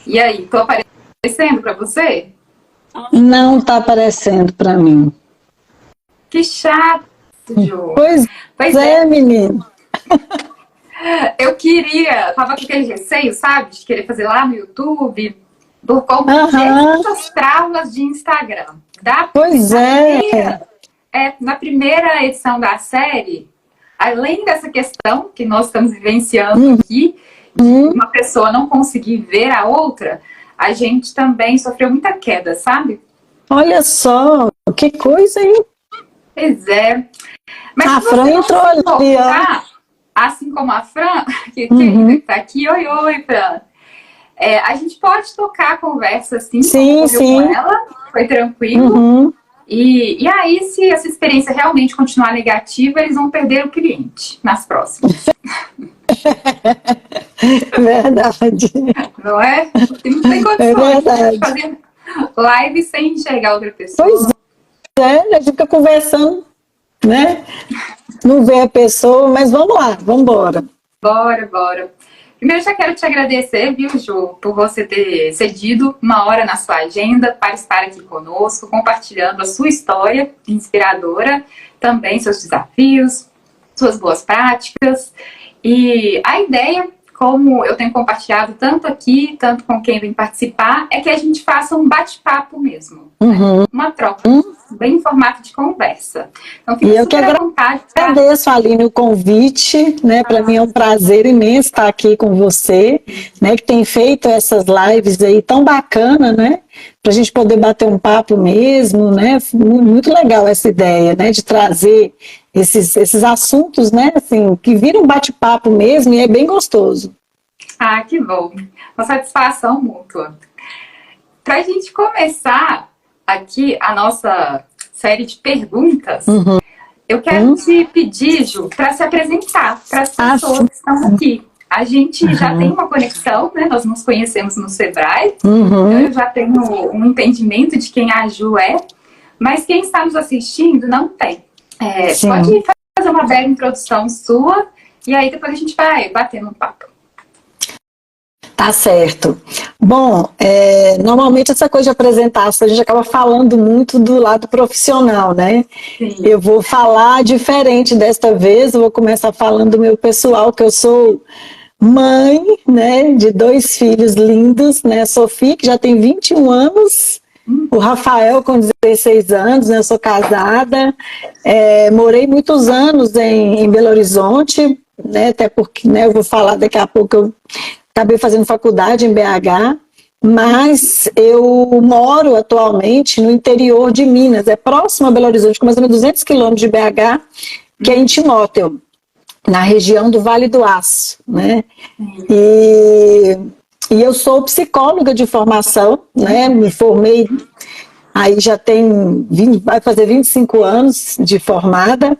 E aí, tô aparecendo para você? Não está aparecendo para mim. Que chato, Ju. Pois Pois é, é, menino. eu queria, tava com aquele receio, sabe, de querer fazer lá no YouTube, por conta Aham, dessas travas de Instagram. pois Na é. na primeira edição da série, além dessa questão que nós estamos vivenciando aqui, de Uhum. uma pessoa não conseguir ver a outra, a gente também sofreu muita queda, sabe? Olha só, que coisa, hein? Pois é. Mas A se Fran você não entrou se ali, ó. importar, assim como a Fran, que querida que Uhum. está aqui, oi, oi, Fran. A gente pode tocar a conversa assim, como Sim, ocorreu com sim. ela, foi tranquilo. Uhum. E aí, se essa experiência realmente continuar negativa, eles vão perder o cliente nas próximas, Verdade. não é? Porque não tem É condições, né, de verdade. fazer live sem enxergar outra Pois pessoa. é, a gente fica conversando, né? Não vê a pessoa, mas vamos lá, vamos embora. Bora, bora. Primeiro, já quero te agradecer, viu, Ju, por você ter cedido uma hora na sua agenda para estar aqui conosco, compartilhando a sua história inspiradora, também seus desafios, suas boas práticas. E a ideia, como eu tenho compartilhado tanto aqui, tanto com quem vem participar, é que a gente faça um bate-papo mesmo, né? Uhum. Uma troca, bem em formato de conversa. Então, E fica eu que super à vontade para... agradeço, Aline, o convite, né? Para mim é um prazer imenso estar aqui com você, né? Que tem feito essas lives aí tão bacana, né? Para a gente poder bater um papo mesmo, né? Muito legal essa ideia, né? De trazer esses assuntos, né? Assim, que viram um bate-papo mesmo e é bem gostoso. Ah, que bom. Uma satisfação mútua. Para a gente começar aqui a nossa série de perguntas, eu quero te pedir, Ju, para se apresentar para as Ah, pessoas que estão aqui. A gente já tem uma conexão, né? Nós nos conhecemos no Sebrae, então eu já tenho um entendimento de quem a Ju é, mas quem está nos assistindo não tem. Pode sim. fazer uma breve introdução sua e aí depois a gente vai batendo um papo. Tá certo. Bom, normalmente essa coisa de apresentação a gente acaba falando muito do lado profissional, né? Sim. Eu vou falar diferente desta vez, eu vou começar falando do meu pessoal, que eu sou mãe, né, de 2 filhos lindos, né? Sofia, que já tem 21 anos, o Rafael com 16 anos, né? Eu sou casada, morei muitos anos em Belo Horizonte, né? Até porque, né, eu vou falar daqui a pouco, eu acabei fazendo faculdade em BH, mas eu moro atualmente no interior de Minas, é próximo a Belo Horizonte, mais ou menos 200 quilômetros de BH, que é em Timóteo, na região do Vale do Aço, né? E eu sou psicóloga de formação, né? Me formei, aí já tem, vai fazer 25 anos de formada,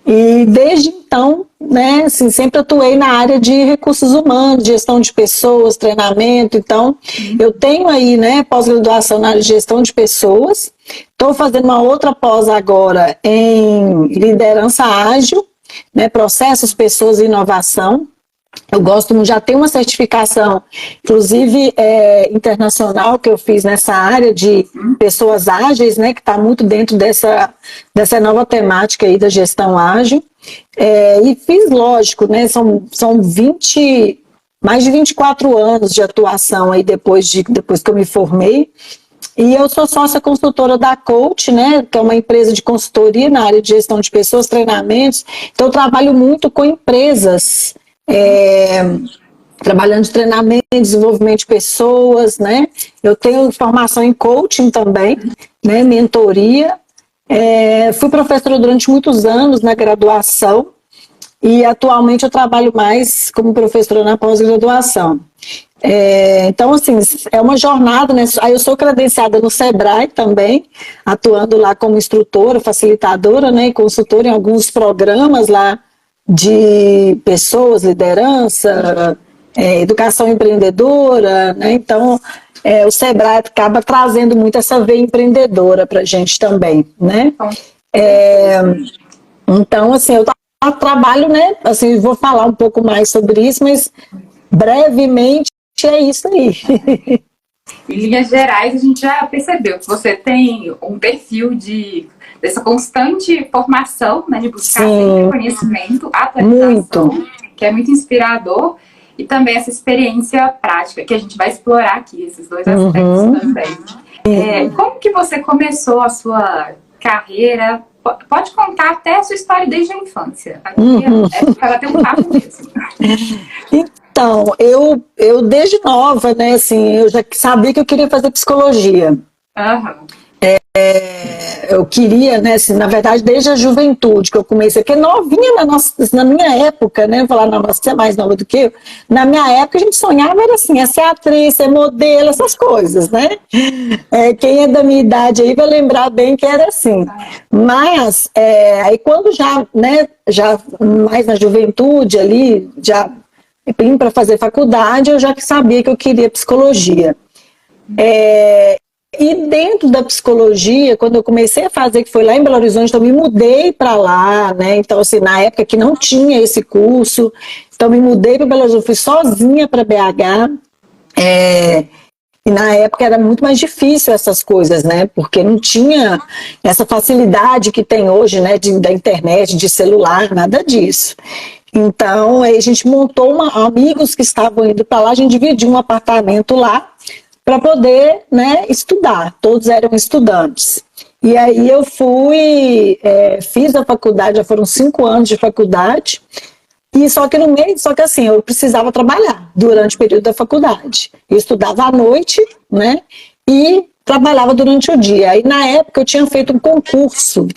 e desde então, né, assim, sempre atuei na área de recursos humanos, gestão de pessoas, treinamento. Então, eu tenho aí, né, pós-graduação na área de gestão de pessoas. Estou fazendo uma outra pós agora em liderança ágil, né, processos, pessoas e inovação. Eu gosto muito, já tenho uma certificação, inclusive internacional, que eu fiz nessa área de pessoas ágeis, né, que está muito dentro dessa nova temática aí da gestão ágil. E fiz, lógico, né, são mais de 24 anos de atuação aí depois que eu me formei. E eu sou sócia consultora da Coach, né, que é uma empresa de consultoria na área de gestão de pessoas, treinamentos. Então, eu trabalho muito com empresas, trabalhando de treinamento, desenvolvimento de pessoas, né? Eu tenho formação em coaching também, né, mentoria. Fui professora durante muitos anos na graduação e atualmente eu trabalho mais como professora na pós-graduação. Então, assim, é uma jornada, né? Aí eu sou credenciada no Sebrae também, atuando lá como instrutora, facilitadora, né, e consultora em alguns programas lá de pessoas, liderança, educação empreendedora, né? Então, o Sebrae acaba trazendo muito essa veia empreendedora para a gente também, né? Então, assim, eu trabalho, né? Assim, vou falar um pouco mais sobre isso, mas brevemente é isso aí. Em linhas gerais, a gente já percebeu que você tem um perfil dessa constante formação, né, de buscar sempre conhecimento, atualização, muito. que é muito inspirador, e também essa experiência prática, que a gente vai explorar aqui, esses dois aspectos também. Como que você começou a sua carreira? Pode contar até a sua história desde a infância. Aqui é para ter um papo mesmo. Então, eu desde nova, né, assim, eu já sabia que eu queria fazer psicologia. Eu queria, né, assim, na verdade, desde a juventude que eu comecei, porque novinha na minha época, né, falar, não, você é mais nova do que eu, na minha época a gente sonhava era assim, é ser atriz, ser modelo, essas coisas, né? Quem é da minha idade aí vai lembrar bem que era assim. Mas, aí quando já, né, já mais na juventude ali, já vim para fazer faculdade, eu já sabia que eu queria psicologia. E dentro da psicologia, quando eu comecei a fazer, que foi lá em Belo Horizonte, então me mudei para lá, né? Então, assim, na época que não tinha esse curso, então me mudei para Belo Horizonte, fui sozinha para BH. E na época era muito mais difícil essas coisas, né? Porque não tinha essa facilidade que tem hoje, né? Da internet, de celular, nada disso. Então, aí a gente montou amigos que estavam indo para lá, a gente dividiu um apartamento lá para poder, né, estudar. Todos eram estudantes. E aí eu fiz a faculdade, já foram 5 anos de faculdade. E só que assim, eu precisava trabalhar durante o período da faculdade. Eu estudava à noite, né? E trabalhava durante o dia. Aí, na época, eu tinha feito um concurso.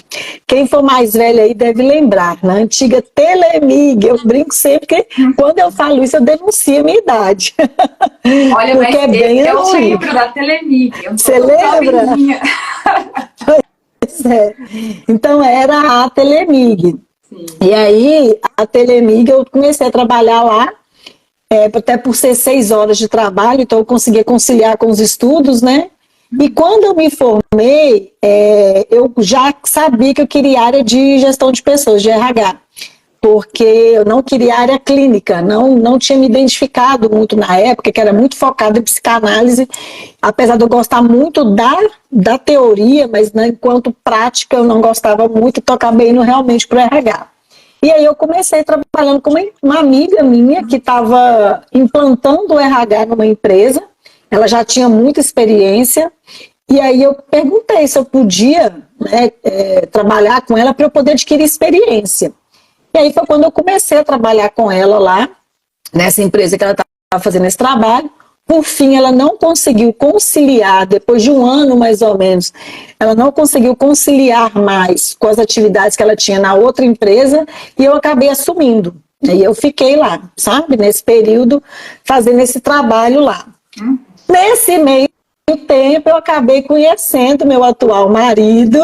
Quem for mais velho aí deve lembrar, na antiga Telemig. Eu brinco sempre que, quando eu falo isso, eu denuncio a minha idade. Olha, porque mas eu lembro da Telemig. Você lembra? Pois é. Então, era a Telemig. Sim. E aí, a Telemig, eu comecei a trabalhar lá, até por ser 6 horas de trabalho, então eu conseguia conciliar com os estudos, né? E quando eu me formei, eu já sabia que eu queria área de gestão de pessoas, de RH, porque eu não queria área clínica, não tinha me identificado muito na época, que era muito focado em psicanálise, apesar de eu gostar muito da teoria, mas, né, enquanto prática eu não gostava muito, então acabei indo realmente para o RH. E aí eu comecei trabalhando com uma amiga minha que estava implantando o RH numa empresa. Ela já tinha muita experiência, e aí eu perguntei se eu podia, né, trabalhar com ela para eu poder adquirir experiência. E aí foi quando eu comecei a trabalhar com ela lá, nessa empresa que ela estava fazendo esse trabalho. Por fim, ela não conseguiu conciliar, depois de 1 ano mais ou menos, ela não conseguiu conciliar mais com as atividades que ela tinha na outra empresa, e eu acabei assumindo. E eu fiquei lá, sabe, nesse período, fazendo esse trabalho lá. Nesse meio tempo, eu acabei conhecendo meu atual marido,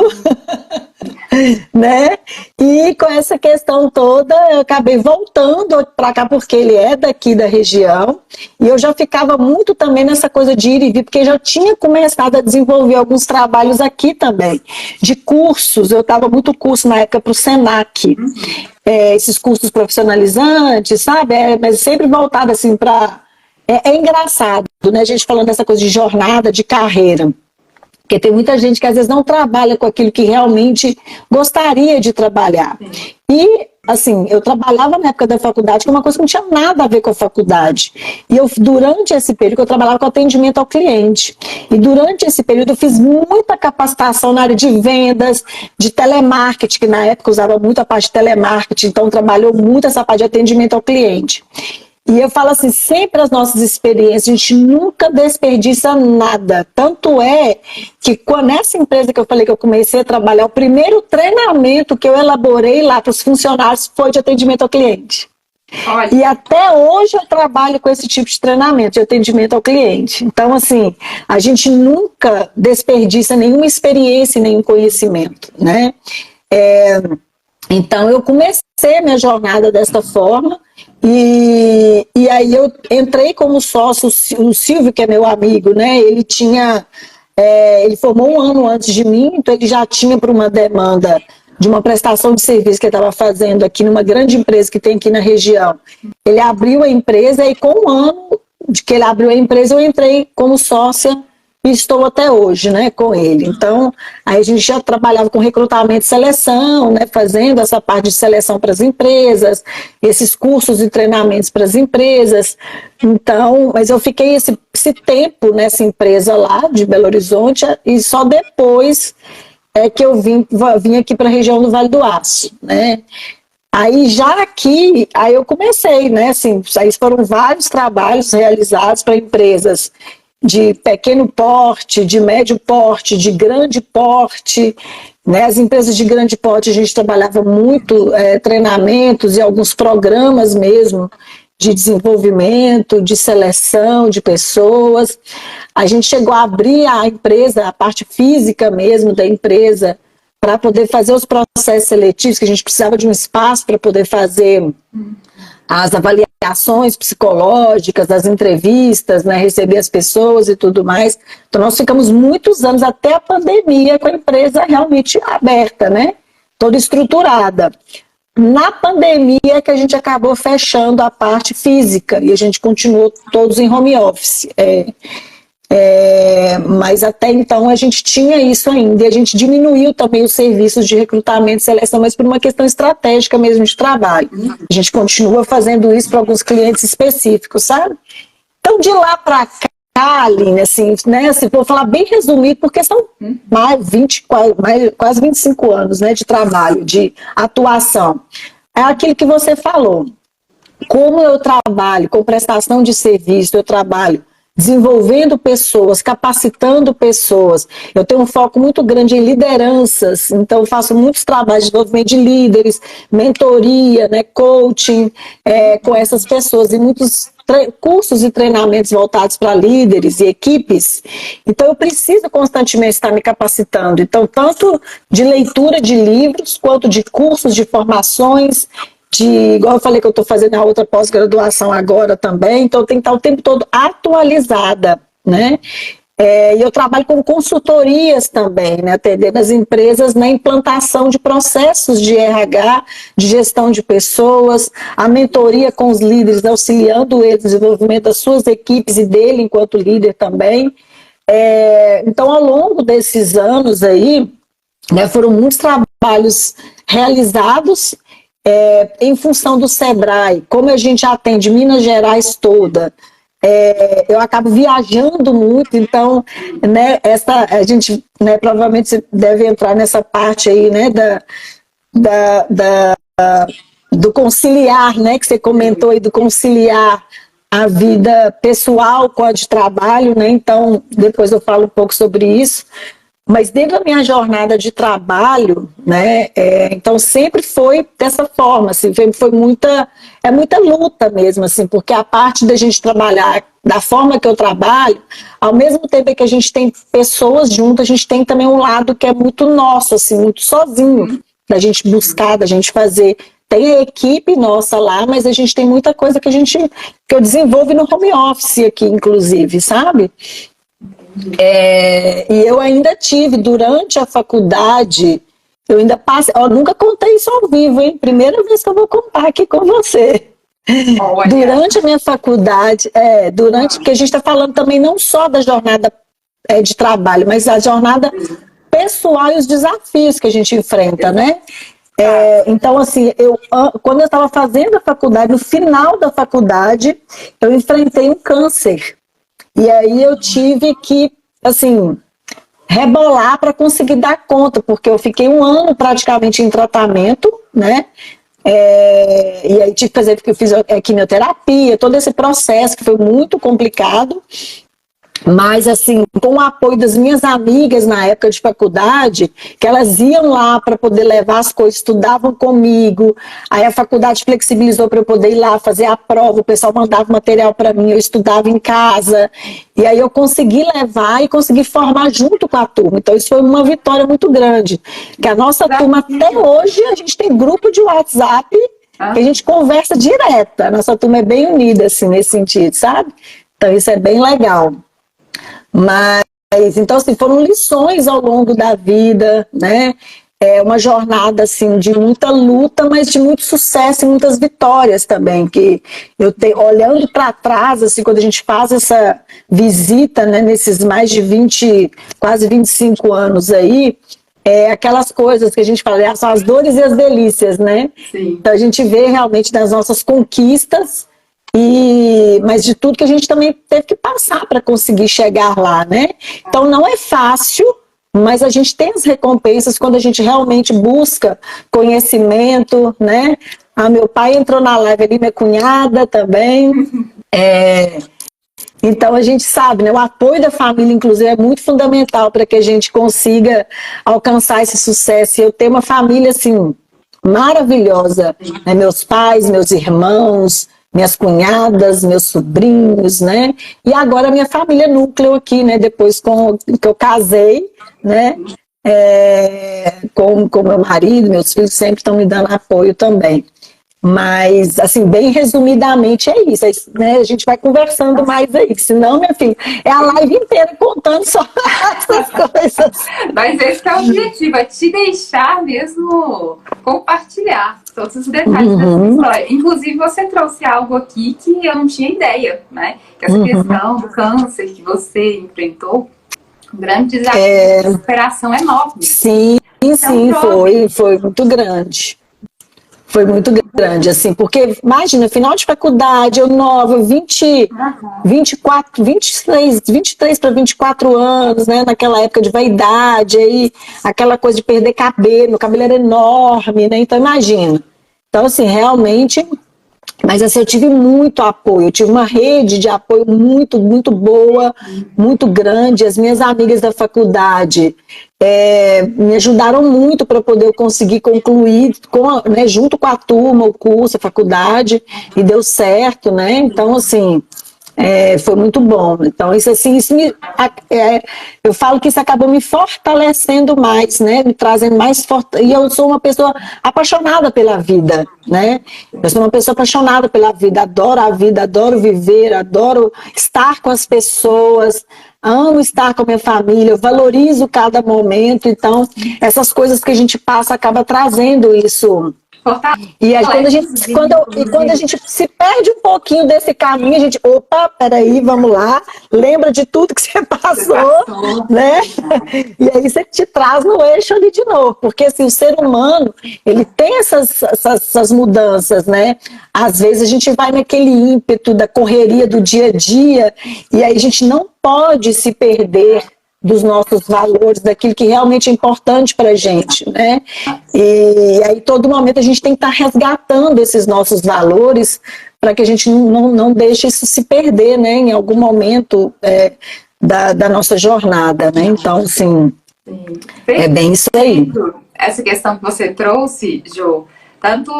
né? E com essa questão toda, eu acabei voltando para cá, porque ele é daqui da região, e eu já ficava muito também nessa coisa de ir e vir, porque já tinha começado a desenvolver alguns trabalhos aqui também, de cursos. Eu estava muito curso na época para o Senac, esses cursos profissionalizantes, sabe? Mas sempre voltado assim para... É engraçado, né, a gente falando dessa coisa de jornada, de carreira, porque tem muita gente que às vezes não trabalha com aquilo que realmente gostaria de trabalhar. E, assim, eu trabalhava na época da faculdade, que é uma coisa que não tinha nada a ver com a faculdade. E durante esse período, eu trabalhava com atendimento ao cliente. E durante esse período, eu fiz muita capacitação na área de vendas, de telemarketing, que na época usava muito a parte de telemarketing, então trabalhou muito essa parte de atendimento ao cliente. E eu falo assim, sempre as nossas experiências, a gente nunca desperdiça nada. Tanto é que nessa empresa que eu falei que eu comecei a trabalhar, o primeiro treinamento que eu elaborei lá para os funcionários foi de atendimento ao cliente. Olha. E até hoje eu trabalho com esse tipo de treinamento, de atendimento ao cliente. Então, assim, a gente nunca desperdiça nenhuma experiência e nenhum conhecimento, né? Então, eu comecei minha jornada desta forma, e aí eu entrei como sócio. O Silvio, que é meu amigo, né? Ele formou 1 ano antes de mim, então ele já tinha para uma demanda de uma prestação de serviço que ele estava fazendo aqui numa grande empresa que tem aqui na região. Ele abriu a empresa e com 1 ano de que ele abriu a empresa, eu entrei como sócia e estou até hoje, né, com ele. Então, aí a gente já trabalhava com recrutamento e seleção, né, fazendo essa parte de seleção para as empresas, esses cursos e treinamentos para as empresas. Então, mas eu fiquei esse tempo nessa empresa lá de Belo Horizonte e só depois é que eu vim aqui para a região do Vale do Aço, né? Aí já aqui, aí eu comecei, né, assim, aí foram vários trabalhos realizados para empresas de pequeno porte, de médio porte, de grande porte, né, as empresas de grande porte a gente trabalhava muito treinamentos e alguns programas mesmo de desenvolvimento, de seleção de pessoas. A gente chegou a abrir a empresa, a parte física mesmo da empresa, para poder fazer os processos seletivos, que a gente precisava de um espaço para poder fazer as avaliações psicológicas, as entrevistas, né, receber as pessoas e tudo mais. Então, nós ficamos muitos anos, até a pandemia, com a empresa realmente aberta, né, toda estruturada. Na pandemia que a gente acabou fechando a parte física e a gente continuou todos em home office. Mas até então a gente tinha isso ainda e a gente diminuiu também os serviços de recrutamento e seleção, mas por uma questão estratégica mesmo de trabalho. A gente continua fazendo isso para alguns clientes específicos, sabe? Então, de lá para cá, Aline, assim, né, assim, vou falar bem resumido, porque são quase 25 anos, né, de trabalho, de atuação. É aquilo que você falou. Como eu trabalho com prestação de serviço, eu trabalho desenvolvendo pessoas, capacitando pessoas. Eu tenho um foco muito grande em lideranças, então eu faço muitos trabalhos de desenvolvimento de líderes, mentoria, né, coaching com essas pessoas e muitos cursos e treinamentos voltados para líderes e equipes. Então eu preciso constantemente estar me capacitando. Então, tanto de leitura de livros, quanto de cursos, de formações, igual eu falei que eu estou fazendo a outra pós-graduação agora também, então eu tenho que estar o tempo todo atualizada, né? E eu trabalho com consultorias também, né? Atendendo as empresas na implantação de processos de RH, de gestão de pessoas, a mentoria com os líderes, auxiliando eles no desenvolvimento das suas equipes e dele enquanto líder também. Então, ao longo desses anos aí, né, foram muitos trabalhos realizados em função do Sebrae, como a gente atende Minas Gerais toda, eu acabo viajando muito, então, né, a gente, né, provavelmente deve entrar nessa parte aí, né, do conciliar, né, que você comentou aí, do conciliar a vida pessoal com a de trabalho, né, então, depois eu falo um pouco sobre isso. Mas dentro da minha jornada de trabalho, né, então sempre foi dessa forma, assim, foi muita luta mesmo, assim, porque a parte da gente trabalhar da forma que eu trabalho, ao mesmo tempo que a gente tem pessoas juntas, a gente tem também um lado que é muito nosso, assim, muito sozinho, da gente buscar, da gente fazer. Tem a equipe nossa lá, mas a gente tem muita coisa que eu desenvolvo no home office aqui, inclusive, sabe? E eu ainda tive, durante a faculdade, eu ainda passei, eu nunca contei isso ao vivo, hein? Primeira vez que eu vou contar aqui com você. Olha. Durante a minha faculdade, porque a gente está falando também não só da jornada de trabalho, mas a jornada pessoal e os desafios que a gente enfrenta, né? Então, assim, quando eu estava fazendo a faculdade, no final da faculdade, eu enfrentei um câncer. E aí eu tive que, assim, rebolar para conseguir dar conta, porque eu fiquei um ano praticamente em tratamento, né? E aí tive que fazer, porque eu fiz quimioterapia, todo esse processo que foi muito complicado. Mas, assim, com o apoio das minhas amigas na época de faculdade, que elas iam lá para poder levar as coisas, estudavam comigo, aí a faculdade flexibilizou para eu poder ir lá fazer a prova, o pessoal mandava material para mim, eu estudava em casa, e aí eu consegui levar e consegui formar junto com a turma. Então, isso foi uma vitória muito grande, que a nossa turma, até hoje, a gente tem grupo de WhatsApp, que a gente conversa direta, a nossa turma é bem unida, assim, nesse sentido, sabe? Então, isso é bem legal. Mas, então, assim, foram lições ao longo da vida, né? é uma jornada assim de muita luta, mas de muito sucesso e muitas vitórias também, que eu tenho, olhando para trás, assim, quando a gente faz essa visita, né, nesses mais de 20, quase 25 anos aí, aquelas coisas que a gente fala, são as dores e as delícias, né? Sim. Então a gente vê realmente das nossas conquistas, mas de tudo que a gente também teve que passar para conseguir chegar lá, né? Então não é fácil, mas a gente tem as recompensas quando a gente realmente busca conhecimento, né? Meu pai entrou na live ali, minha cunhada também. Então a gente sabe, né? O apoio da família, inclusive, é muito fundamental para que a gente consiga alcançar esse sucesso. E eu tenho uma família assim maravilhosa, né? Meus pais, meus irmãos, minhas cunhadas, meus sobrinhos, né? E agora a minha família núcleo aqui, né? Depois que eu casei, né? Com meu marido, meus filhos sempre estão me dando apoio também. Mas, assim, bem resumidamente é isso, né? A gente vai conversando mais aí, senão, minha filha, é a live inteira contando só essas coisas. Mas esse é o objetivo, é te deixar mesmo compartilhar todos os detalhes da sua história. Inclusive, você trouxe algo aqui que eu não tinha ideia, né? Que essa questão do câncer que você enfrentou, um grande desafio de superação enorme. Sim, sim, foi muito grande. Foi muito grande, assim, porque, imagina, final de faculdade, eu nova, 23 para 24 anos, né, naquela época de vaidade, aí, aquela coisa de perder cabelo, meu cabelo era enorme, né, então imagina. Então, assim, realmente, mas assim, eu tive muito apoio, eu tive uma rede de apoio muito, muito boa, muito grande, as minhas amigas da faculdade me ajudaram muito para poder conseguir concluir né, junto com a turma, o curso, a faculdade, e deu certo, né? Então, assim, foi muito bom. Então, isso assim, eu falo que isso acabou me fortalecendo mais, né? Me trazendo mais e eu sou uma pessoa apaixonada pela vida, né? Eu sou uma pessoa apaixonada pela vida, adoro a vida, adoro viver, adoro estar com as pessoas, amo estar com a minha família, eu valorizo cada momento, então essas coisas que a gente passa acaba trazendo isso. E aí, quando a gente se perde um pouquinho desse caminho, a gente, opa, peraí, vamos lá, lembra de tudo que você passou, né? E aí você te traz no eixo ali de novo, porque assim, o ser humano, ele tem essas mudanças, né? Às vezes a gente vai naquele ímpeto da correria do dia a dia, e aí a gente não pode se perder dos nossos valores, daquilo que realmente é importante para a gente, né? E aí, todo momento, a gente tem que estar resgatando esses nossos valores para que a gente não deixe isso se perder, né? Em algum momento da nossa jornada, né? Então, assim, é bem isso aí. Essa questão que você trouxe, Jo, tanto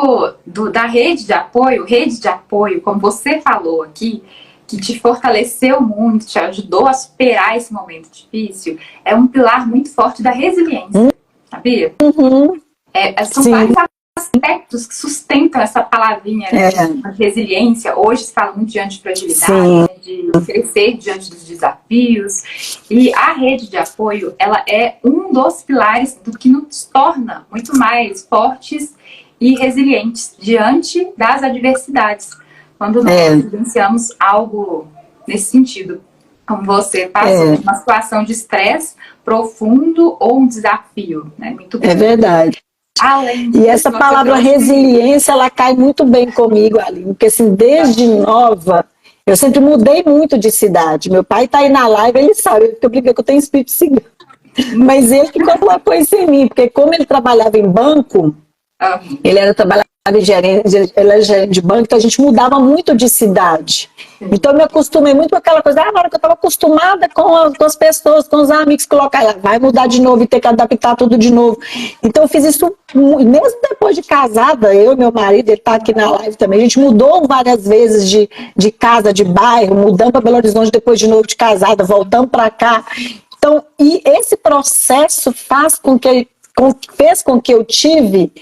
da rede de apoio, como você falou aqui, que te fortaleceu muito, te ajudou a superar esse momento difícil, é um pilar muito forte da resiliência, sabia? São vários aspectos que sustentam essa palavrinha, né, de resiliência. Hoje se fala muito de antifragilidade, né, de crescer diante dos desafios. E a rede de apoio, ela é um dos pilares do que nos torna muito mais fortes e resilientes diante das adversidades. Quando nós vivenciamos algo nesse sentido, como você passou, uma situação de estresse profundo ou um desafio, né? Muito bom. É verdade. Além disso, e essa palavra resiliência, ela cai muito bem comigo, Aline, porque assim, desde nova, eu sempre mudei muito de cidade. Meu pai está aí na live, ele sabe, porque eu brinquei que eu tenho espírito cigano. Mas ele que colocou isso em mim, porque como ele trabalhava em banco, ele era gerente de banco, então a gente mudava muito de cidade. Então eu me acostumei muito com aquela coisa, na hora que eu estava acostumada com as pessoas, com os amigos, colocar ela vai mudar de novo e ter que adaptar tudo de novo. Então eu fiz isso, mesmo depois de casada, eu e meu marido, ele está aqui na live também, a gente mudou várias vezes de casa, de bairro, mudando para Belo Horizonte depois de novo de casada, voltando para cá. Então, e esse processo fez com que eu tive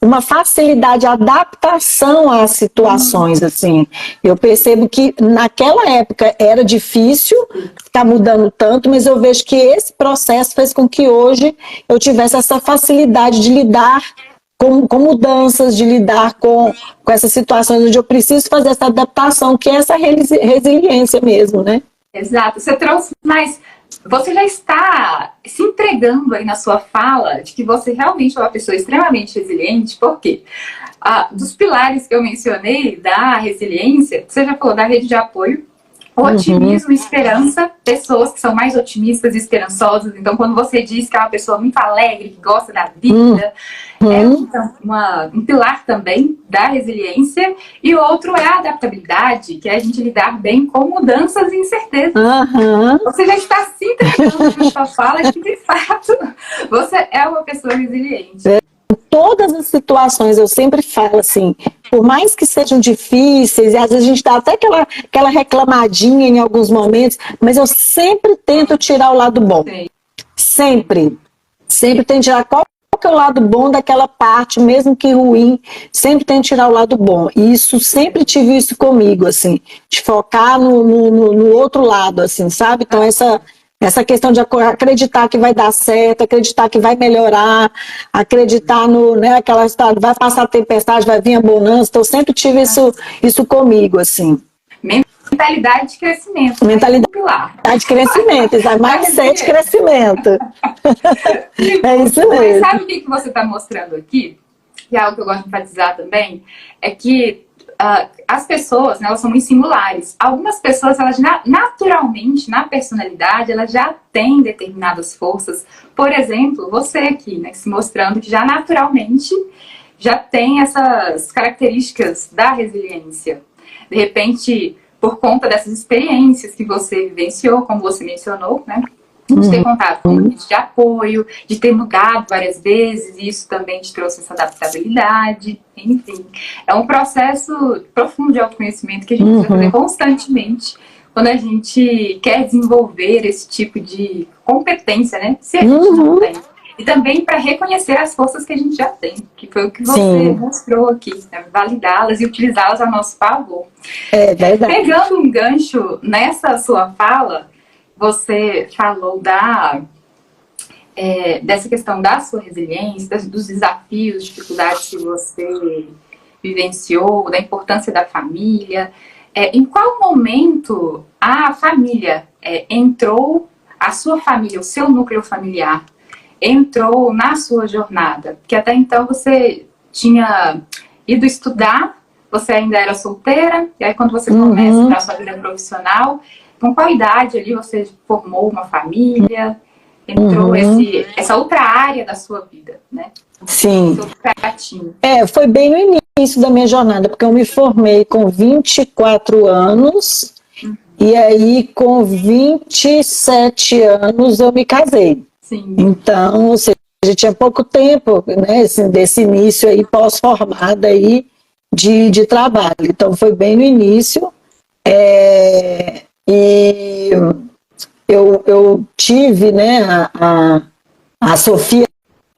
uma facilidade de adaptação às situações, assim. Eu percebo que naquela época era difícil ficar mudando tanto, mas eu vejo que esse processo fez com que hoje eu tivesse essa facilidade de lidar com mudanças, de lidar com essas situações onde eu preciso fazer essa adaptação, que é essa resiliência mesmo, né? Exato. Você trouxe mais... Você já está se entregando aí na sua fala de que você realmente é uma pessoa extremamente resiliente, porque dos pilares que eu mencionei da resiliência, você já falou da rede de apoio, otimismo e esperança, pessoas que são mais otimistas e esperançosas. Então, quando você diz que é uma pessoa muito alegre, que gosta da vida, é um pilar também da resiliência. E o outro é a adaptabilidade, que é a gente lidar bem com mudanças e incertezas. Você já está se entregando na sua fala de que, de fato, você é uma pessoa resiliente. Todas as situações, eu sempre falo assim, por mais que sejam difíceis, e às vezes a gente dá até aquela reclamadinha em alguns momentos, mas eu sempre tento tirar o lado bom. Sim. Sempre tento tirar qual que é o lado bom daquela parte, mesmo que ruim, sempre tento tirar o lado bom. E isso, sempre tive isso comigo, assim, de focar no outro lado, assim, sabe? Então essa questão de acreditar que vai dar certo, acreditar que vai melhorar, acreditar né, aquela história, vai passar a tempestade, vai vir a bonança. Então, eu sempre tive isso comigo, assim. Mentalidade de crescimento. Mentalidade de crescimento, mindset de crescimento. É isso mesmo. Mas sabe o que você está mostrando aqui? Que é algo que eu gosto de enfatizar também, é que as pessoas, né, elas são muito singulares. Algumas pessoas, elas naturalmente, na personalidade, elas já têm determinadas forças. Por exemplo, você aqui, né, se mostrando que já naturalmente já tem essas características da resiliência. De repente, por conta dessas experiências que você vivenciou, como você mencionou, né? De ter contato com rede de apoio, de ter mudado várias vezes, e isso também te trouxe essa adaptabilidade, enfim. É um processo profundo de autoconhecimento que a gente precisa fazer constantemente quando a gente quer desenvolver esse tipo de competência, né? Se a gente não tem. E também para reconhecer as forças que a gente já tem, que foi o que você mostrou aqui, né? Validá-las e utilizá-las a nosso favor. É verdade. Pegando um gancho nessa sua fala, você falou dessa questão da sua resiliência, dos desafios, dificuldades que você vivenciou, da importância da família. Em qual momento a família entrou, a sua família, o seu núcleo familiar, entrou na sua jornada? Porque até então você tinha ido estudar, você ainda era solteira, e aí quando você começa para a sua vida profissional, com qual idade ali você formou uma família, entrou essa outra área da sua vida, né? Sim. Foi bem no início da minha jornada, porque eu me formei com 24 anos, e aí com 27 anos eu me casei. Sim. Então, ou seja, tinha pouco tempo, né, desse início aí, pós-formada aí, de trabalho. Então, foi bem no início. E eu tive, né, a Sofia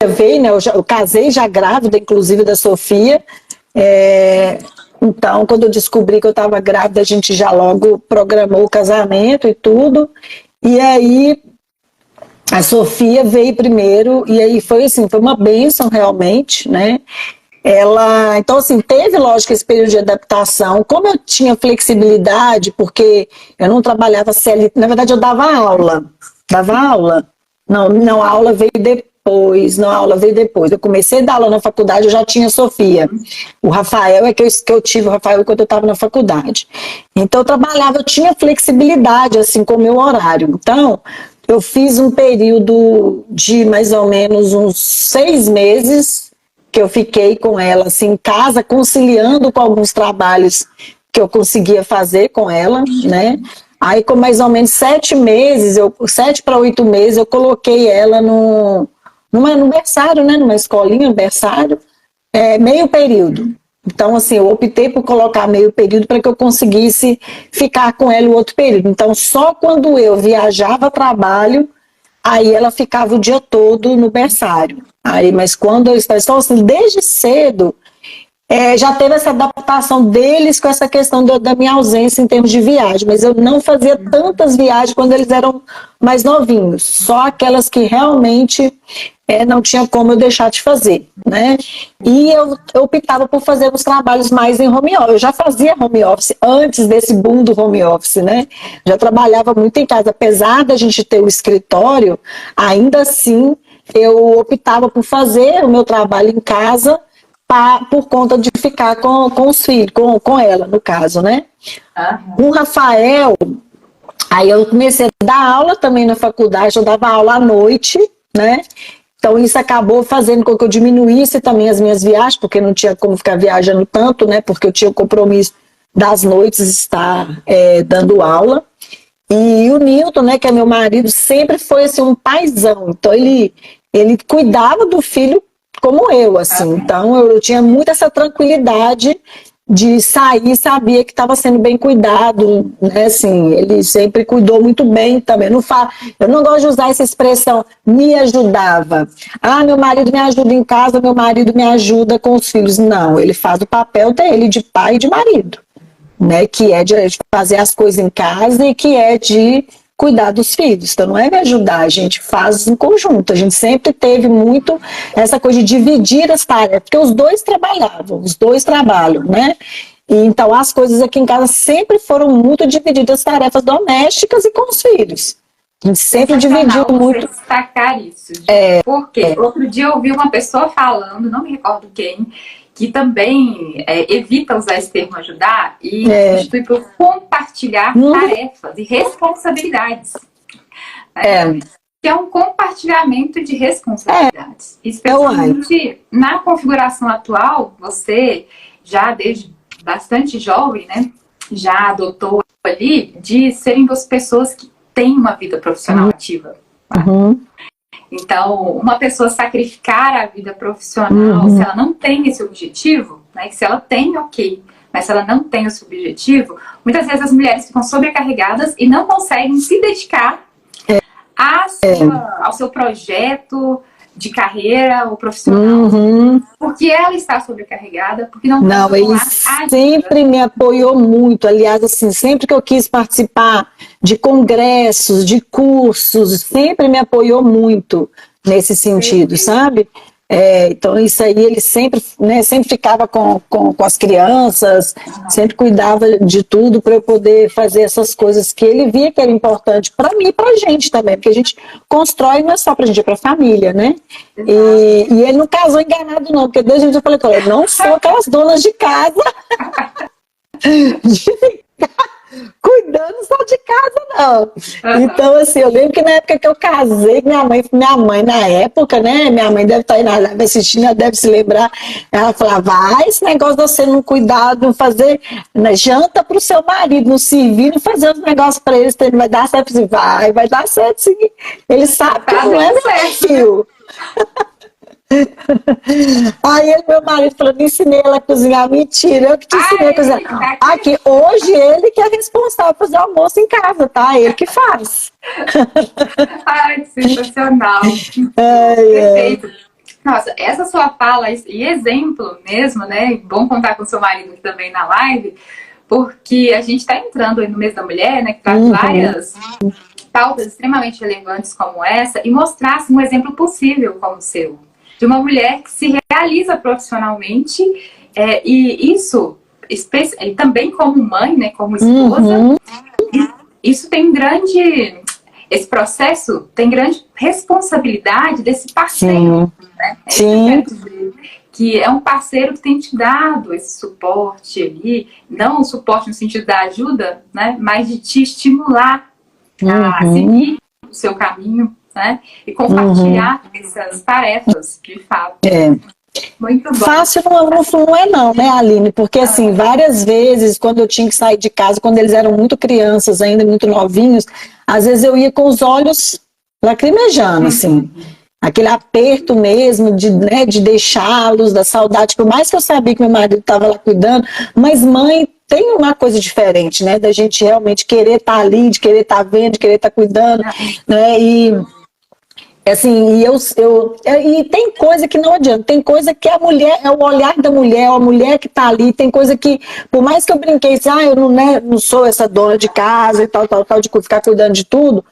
veio, né, eu casei já grávida, inclusive, da Sofia. Então, quando eu descobri que eu estava grávida, a gente já logo programou o casamento e tudo. E aí, a Sofia veio primeiro, e aí foi assim, foi uma bênção realmente, né? Então assim, teve lógico esse período de adaptação, como eu tinha flexibilidade, porque eu não trabalhava CLT, na verdade eu dava aula, a aula veio depois, eu comecei a dar aula na faculdade, eu já tinha Sofia, o Rafael que eu tive o Rafael quando eu estava na faculdade, então eu trabalhava, eu tinha flexibilidade assim com o meu horário, então eu fiz um período de mais ou menos uns 6 meses, que eu fiquei com ela assim, em casa, conciliando com alguns trabalhos que eu conseguia fazer com ela, né? Aí com mais ou menos 7 meses, 7 para 8 meses, eu coloquei ela no berçário, né? Numa escolinha, no berçário, meio período. Então, assim, eu optei por colocar meio período para que eu conseguisse ficar com ela o outro período. Então, só quando eu viajava a trabalho, aí ela ficava o dia todo no berçário. Aí, mas quando eles estão assim, desde cedo, já teve essa adaptação deles com essa questão da minha ausência em termos de viagem, mas eu não fazia tantas viagens quando eles eram mais novinhos, só aquelas que realmente não tinha como eu deixar de fazer, né? E eu optava por fazer os trabalhos mais em home office. Eu já fazia home office antes desse boom do home office, né? Já trabalhava muito em casa, apesar da gente ter o escritório, ainda assim eu optava por fazer o meu trabalho em casa por conta de ficar com os filhos, com ela, no caso, né? O Rafael, aí eu comecei a dar aula também na faculdade, eu dava aula à noite, né? Então isso acabou fazendo com que eu diminuísse também as minhas viagens, porque não tinha como ficar viajando tanto, né? Porque eu tinha o compromisso das noites estar dando aula. E o Nilton, né, que é meu marido, sempre foi assim, um paizão. Então ele cuidava do filho como eu, assim. Então eu tinha muito essa tranquilidade de sair, sabia que estava sendo bem cuidado, né? Assim, ele sempre cuidou muito bem também. Eu não gosto de usar essa expressão me ajudava. Ah, meu marido me ajuda em casa, meu marido me ajuda com os filhos. Não, ele faz o papel dele de pai e de marido, né? Que é de fazer as coisas em casa e que é de cuidar dos filhos. Então não é me ajudar, a gente faz em conjunto. A gente sempre teve muito essa coisa de dividir as tarefas, porque os dois trabalhavam, os dois trabalham, né? E então as coisas aqui em casa sempre foram muito divididas, as tarefas domésticas e com os filhos. A gente sempre dividiu muito. Destacar isso. Porque outro dia eu ouvi uma pessoa falando, não me recordo quem, que também evita usar esse termo ajudar e substitui por compartilhar tarefas e responsabilidades. Que é um compartilhamento de responsabilidades. Especialmente na configuração atual, você já desde bastante jovem, né, já adotou ali de serem duas pessoas que têm uma vida profissional ativa. Tá? Então, uma pessoa sacrificar a vida profissional, se ela não tem esse objetivo, né, que se ela tem, ok, mas se ela não tem esse objetivo, muitas vezes as mulheres ficam sobrecarregadas e não conseguem se dedicar ao seu projeto de carreira ou profissional, porque ela está sobrecarregada, porque não ele sempre me apoiou muito. Aliás, assim, sempre que eu quis participar de congressos, de cursos, sempre me apoiou muito nesse sentido, sabe? Então isso aí ele sempre, né, sempre ficava com as crianças, sempre cuidava de tudo para eu poder fazer essas coisas que ele via que era importante para mim e para a gente também, porque a gente constrói não é só para a gente, é para a família, né? E ele não casou enganado não, porque desde o dia eu falei com ele, eu não sou aquelas donas de casa de ficar cuidando só de casa, não. Então, assim, eu lembro que na época que eu casei, minha mãe na época, né, minha mãe deve estar aí na live assistindo, ela deve se lembrar, ela falava, esse negócio de você não cuidar, não fazer janta pro seu marido, não servir, não fazer os negócios para eles, ele vai dar certo, assim, vai dar certo, sim. Ele sabe que não é meu filho. Aí meu marido falou, me ensinei ela a cozinhar. Mentira, eu que te ensinei a cozinhar. Aqui, hoje ele que é responsável por fazer almoço em casa, tá? Ele que faz. Ai, que sensacional. Perfeito. Nossa, essa sua fala e exemplo mesmo, né? Bom contar com o seu marido aqui também na live, porque a gente está entrando aí no mês da mulher, né? Que traz várias pautas extremamente relevantes como essa e mostrasse um exemplo possível como o seu. De uma mulher que se realiza profissionalmente e isso, e também como mãe, né, como esposa, isso tem esse processo tem grande responsabilidade desse parceiro, né? Sim. Que é um parceiro que tem te dado esse suporte ali, não o suporte no sentido da ajuda, né, mas de te estimular a seguir o seu caminho, né? E compartilhar essas tarefas, de fato. Muito bom. Fácil não é não, né, Aline? Porque assim, várias vezes, quando eu tinha que sair de casa, quando eles eram muito crianças ainda, muito novinhos, às vezes eu ia com os olhos lacrimejando, assim. Aquele aperto mesmo de deixá-los, da saudade, por mais que eu sabia que meu marido estava lá cuidando, mas mãe tem uma coisa diferente, né? Da gente realmente querer estar ali, de querer estar vendo, de querer estar cuidando, né? assim, e tem coisa que não adianta, tem coisa que a mulher, é o olhar da mulher, é a mulher que tá ali, tem coisa que, por mais que eu brinquei assim, eu não, né, não sou essa dona de casa e tal, de ficar cuidando de tudo,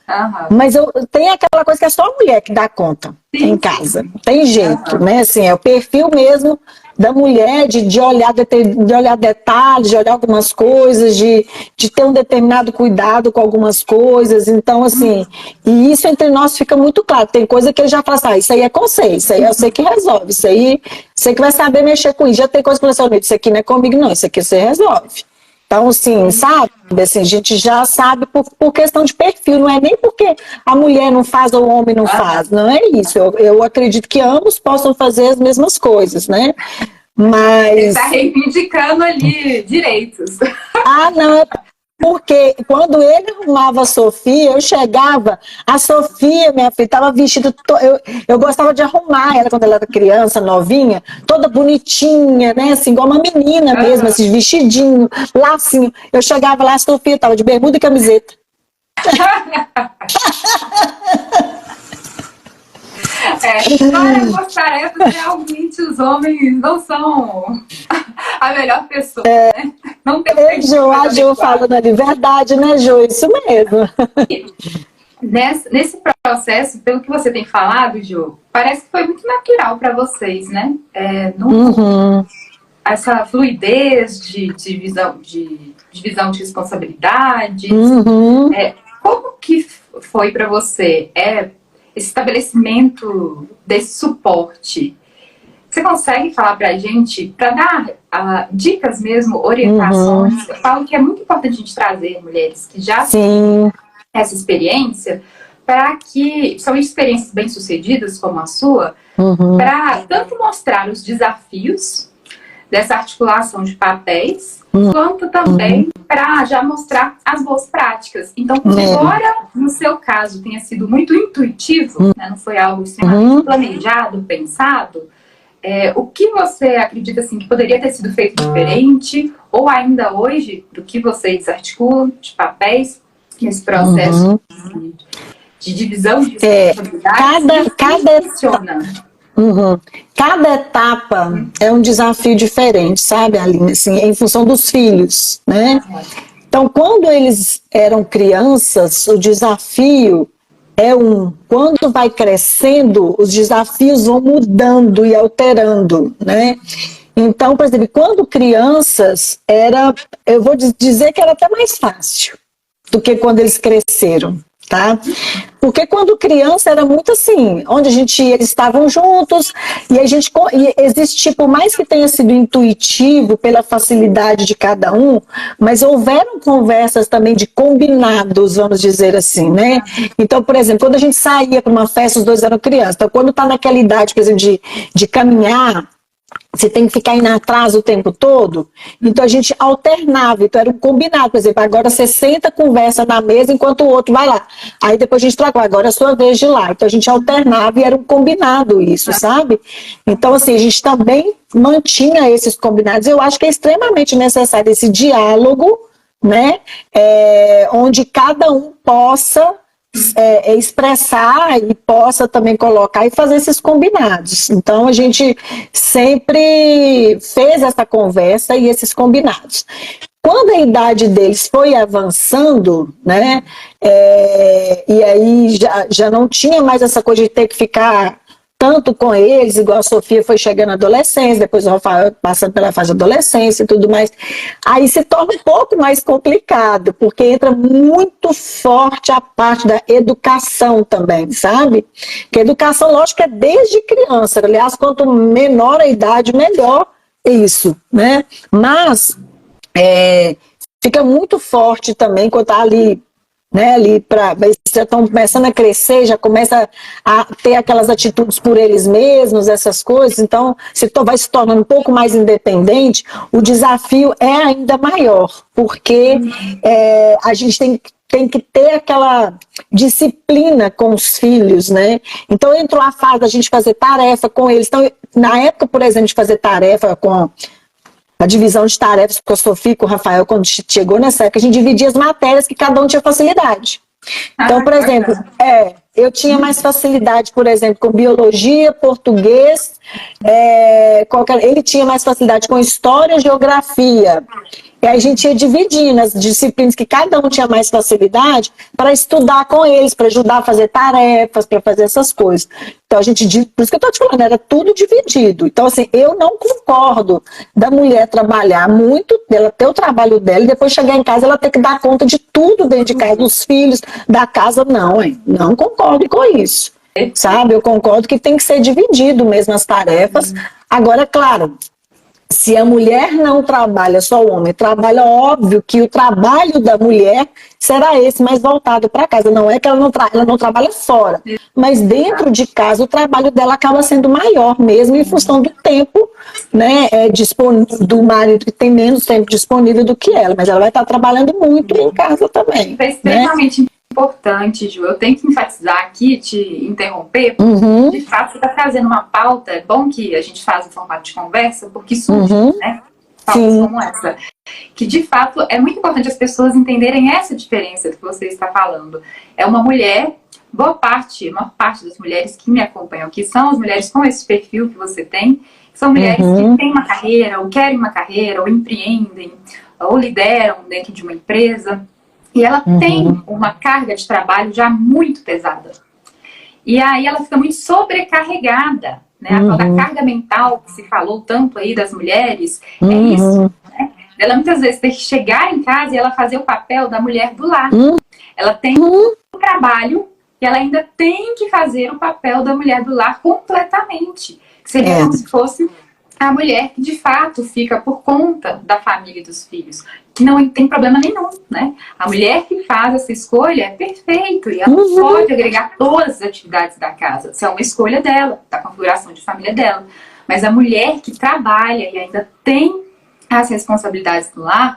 mas tem aquela coisa que é só a mulher que dá conta em casa, não tem jeito, né, assim, é o perfil mesmo da mulher de olhar detalhes, de olhar algumas coisas, de ter um determinado cuidado com algumas coisas. Então, assim, e isso entre nós fica muito claro. Tem coisa que ele já fala assim, isso aí é com você, isso aí eu sei que resolve, isso aí você que vai saber mexer com isso. Já tem coisa que você fala, isso aqui não é comigo não, isso aqui você resolve. Então, assim, sabe? Assim, a gente já sabe por questão de perfil, não é nem porque a mulher não faz ou o homem não faz, não é isso. Eu acredito que ambos possam fazer as mesmas coisas, né? Mas... Ele está reivindicando ali direitos. Não, porque quando ele arrumava a Sofia, eu chegava, a Sofia, minha filha, estava vestida, eu gostava de arrumar ela quando ela era criança, novinha, toda bonitinha, né, assim, igual uma menina mesmo, assim, vestidinho, lacinho. Eu chegava lá, a Sofia estava de bermuda e camiseta. Para as tarefas, realmente os homens não são a melhor pessoa, né? Não tem a Jo falando ali, verdade, né, Jo? Isso mesmo. Nesse processo, pelo que você tem falado, Jo, parece que foi muito natural para vocês, né? Essa fluidez de divisão de responsabilidades. Como que foi para você esse estabelecimento desse suporte? Você consegue falar para a gente, para dar dicas mesmo, orientações? Eu falo que é muito importante a gente trazer mulheres que já têm essa experiência, para que, são experiências bem-sucedidas como a sua, para tanto mostrar os desafios dessa articulação de papéis, quanto também para já mostrar as boas práticas. Então, embora no seu caso tenha sido muito intuitivo, né, não foi algo extremamente planejado, pensado, o que você acredita assim, que poderia ter sido feito diferente, ou ainda hoje, do que vocês articulam de papéis nesse processo de divisão de responsabilidades? Cada etapa é um desafio diferente, sabe, Aline? Assim, em função dos filhos, né? Então, quando eles eram crianças, o desafio é quando vai crescendo, os desafios vão mudando e alterando, né? Então, por exemplo, quando crianças, eu vou dizer que era até mais fácil do que quando eles cresceram, tá? Porque quando criança era muito assim, onde eles estavam juntos e existe, por mais que tenha sido intuitivo pela facilidade de cada um, mas houveram conversas também de combinados, vamos dizer assim, né? Então, por exemplo, quando a gente saía para uma festa, os dois eram crianças. Então, quando está naquela idade, por exemplo, de caminhar, você tem que ficar indo atrás o tempo todo, então a gente alternava, então era um combinado, por exemplo, agora você senta, conversa na mesa enquanto o outro vai lá, aí depois a gente trocava, agora é a sua vez de ir lá, então a gente alternava e era um combinado isso, sabe? Então assim, a gente também mantinha esses combinados, eu acho que é extremamente necessário esse diálogo, né, onde cada um possa expressar e possa também colocar e fazer esses combinados. Então a gente sempre fez essa conversa e esses combinados. Quando a idade deles foi avançando, né, e aí já não tinha mais essa coisa de ter que ficar tanto com eles, igual a Sofia foi chegando na adolescência, depois o Rafael passando pela fase da adolescência e tudo mais, aí se torna um pouco mais complicado, porque entra muito forte a parte da educação também, sabe? Que a educação, lógico, é desde criança, aliás, quanto menor a idade, melhor isso, né? Mas fica muito forte também quando está ali, né, já estão começando a crescer, já começa a ter aquelas atitudes por eles mesmos, essas coisas, então vai se tornando um pouco mais independente, o desafio é ainda maior, porque a gente tem que ter aquela disciplina com os filhos, né? Então entrou a fase da gente fazer tarefa com eles, então na época, por exemplo, de fazer tarefa com a divisão de tarefas com a Sofia e com o Rafael, quando chegou nessa época, a gente dividia as matérias que cada um tinha facilidade. Então, por exemplo, eu tinha mais facilidade, por exemplo, com biologia, português, ele tinha mais facilidade com história, geografia. E aí a gente ia dividindo as disciplinas que cada um tinha mais facilidade para estudar com eles, para ajudar a fazer tarefas, para fazer essas coisas. Então a gente, por isso que eu estou te falando, era tudo dividido. Então assim, eu não concordo da mulher trabalhar muito, dela ter o trabalho dela e depois chegar em casa ela ter que dar conta de tudo dentro de casa, dos filhos, da casa, não, hein? Não concordo com isso. Sabe? Eu concordo que tem que ser dividido mesmo as tarefas. Agora, claro, se a mulher não trabalha, só o homem trabalha, óbvio que o trabalho da mulher será esse, mais voltado para casa. Não é que ela não trabalha fora, mas dentro de casa o trabalho dela acaba sendo maior mesmo em função do tempo, né, do marido, que tem menos tempo disponível do que ela, mas ela vai estar trabalhando muito em casa também. É extremamente importante, Ju. Eu tenho que enfatizar aqui, te interromper, de fato você está trazendo uma pauta, é bom que a gente faça em formato de conversa, porque surge, né? Pautas como essa. Que de fato é muito importante as pessoas entenderem essa diferença que você está falando. É uma mulher, uma parte das mulheres que me acompanham aqui são as mulheres com esse perfil que você tem, são mulheres que têm uma carreira, ou querem uma carreira, ou empreendem, ou lideram dentro de uma empresa. E ela tem uma carga de trabalho já muito pesada. E aí ela fica muito sobrecarregada, né? A tal da carga mental que se falou tanto aí das mulheres, é isso, né? Ela muitas vezes tem que chegar em casa e ela fazer o papel da mulher do lar. Ela tem um trabalho e ela ainda tem que fazer o papel da mulher do lar completamente. Que seria como se fosse a mulher que de fato fica por conta da família e dos filhos, que não tem problema nenhum, né? A mulher que faz essa escolha é perfeito e ela pode agregar todas as atividades da casa. Isso é uma escolha dela, da configuração de família dela. Mas a mulher que trabalha e ainda tem as responsabilidades do lar,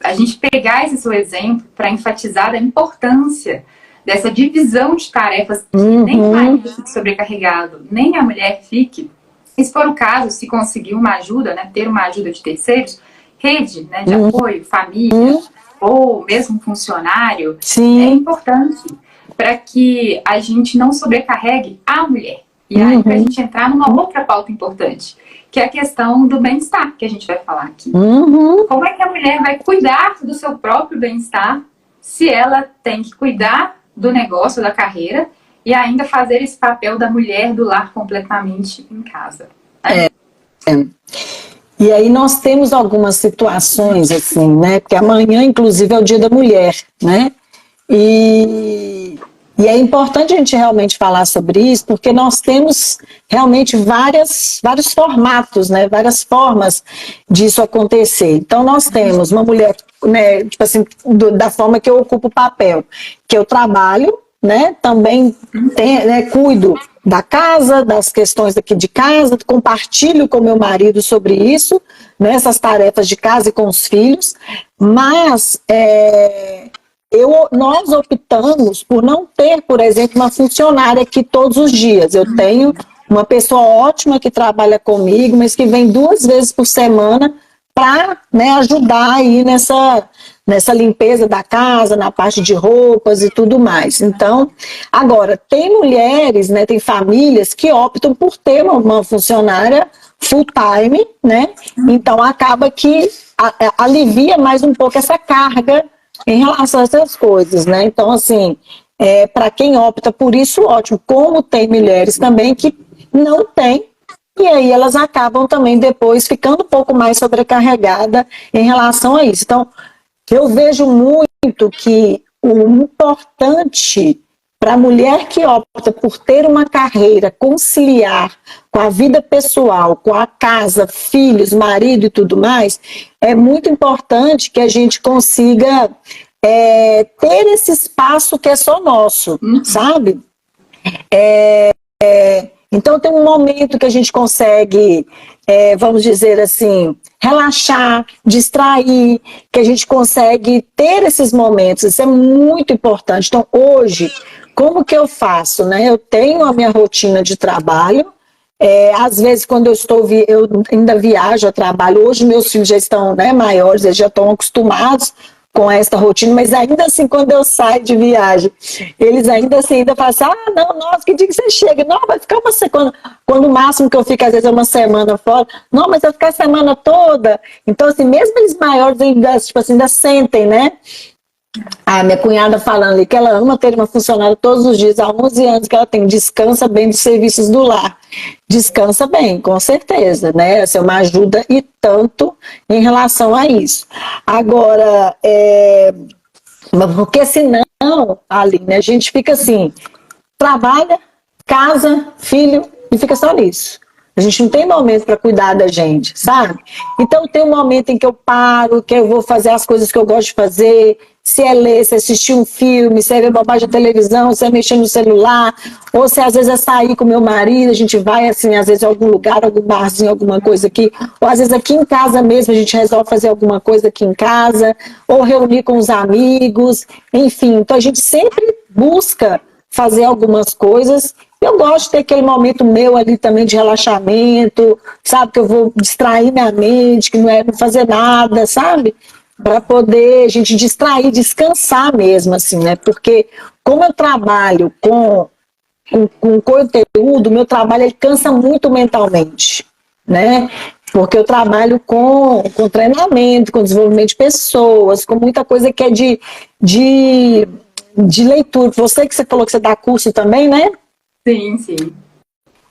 a gente pegar esse seu exemplo para enfatizar a importância dessa divisão de tarefas, que nem o marido fique sobrecarregado, nem a mulher fique. E se for o caso, se conseguir uma ajuda, né, ter uma ajuda de terceiros, rede, né, de apoio, família, ou mesmo funcionário, é importante para que a gente não sobrecarregue a mulher. E aí, para a gente entrar numa outra pauta importante, que é a questão do bem-estar, que a gente vai falar aqui. Como é que a mulher vai cuidar do seu próprio bem-estar se ela tem que cuidar do negócio, da carreira, e ainda fazer esse papel da mulher do lar completamente em casa? E aí nós temos algumas situações assim, né? Porque amanhã, inclusive, é o Dia da Mulher, né? E é importante a gente realmente falar sobre isso, porque nós temos realmente vários formatos, né? Várias formas disso acontecer. Então nós temos uma mulher, né? Tipo assim, da forma que eu ocupo o papel, que eu trabalho, né? Também cuido da casa, das questões aqui de casa, compartilho com meu marido sobre isso, né? Essas tarefas de casa e com os filhos, mas nós optamos por não ter, por exemplo, uma funcionária aqui todos os dias. Eu tenho uma pessoa ótima que trabalha comigo, mas que vem 2 vezes por semana para, né, ajudar aí nessa limpeza da casa, na parte de roupas e tudo mais. Então, agora, tem mulheres, né, tem famílias que optam por ter uma funcionária full time, né? Então, acaba que alivia mais um pouco essa carga em relação a essas coisas, né? Então, assim, para quem opta por isso, ótimo. Como tem mulheres também que não têm, e aí elas acabam também depois ficando um pouco mais sobrecarregadas em relação a isso. Então, eu vejo muito que o importante para a mulher que opta por ter uma carreira, conciliar com a vida pessoal, com a casa, filhos, marido e tudo mais, é muito importante que a gente consiga ter esse espaço que é só nosso, sabe? Então tem um momento que a gente consegue, vamos dizer assim, relaxar, distrair, que a gente consegue ter esses momentos. Isso é muito importante. Então hoje, como que eu faço, né? Eu tenho a minha rotina de trabalho. Às vezes quando eu ainda viajo a trabalho, hoje meus filhos já estão, né, maiores, eles já estão acostumados com essa rotina, mas ainda assim, quando eu saio de viagem, eles ainda assim ainda falam assim, ah, não, nossa, que dia que você chega? Não, vai ficar uma semana, quando o máximo que eu fico, às vezes, é uma semana fora, não, mas vai ficar a semana toda. Então, assim, mesmo eles maiores, ainda, tipo assim, ainda sentem, né? A minha cunhada falando ali que ela ama ter uma funcionária todos os dias, há 11 anos que ela tem, descansa bem dos serviços do lar. Descansa bem, com certeza, né? Essa é uma ajuda e tanto em relação a isso. Agora, porque senão, Aline, a gente fica assim, trabalha, casa, filho, e fica só nisso. A gente não tem momento para cuidar da gente, sabe? Então tem um momento em que eu paro, que eu vou fazer as coisas que eu gosto de fazer, se é ler, se é assistir um filme, se é ver bobagem na televisão, se é mexer no celular, ou se às vezes é sair com meu marido, a gente vai assim, às vezes em algum lugar, algum barzinho, alguma coisa aqui, ou às vezes aqui em casa mesmo, a gente resolve fazer alguma coisa aqui em casa, ou reunir com os amigos, enfim. Então a gente sempre busca fazer algumas coisas. Eu gosto de ter aquele momento meu ali também de relaxamento, sabe? Que eu vou distrair minha mente, que não é não fazer nada, sabe? Para poder a gente distrair, descansar mesmo, assim, né? Porque como eu trabalho com conteúdo, meu trabalho ele cansa muito mentalmente, né? Porque eu trabalho com treinamento, com desenvolvimento de pessoas, com muita coisa que é de leitura. Você que você falou que você dá curso também, né? Sim, sim.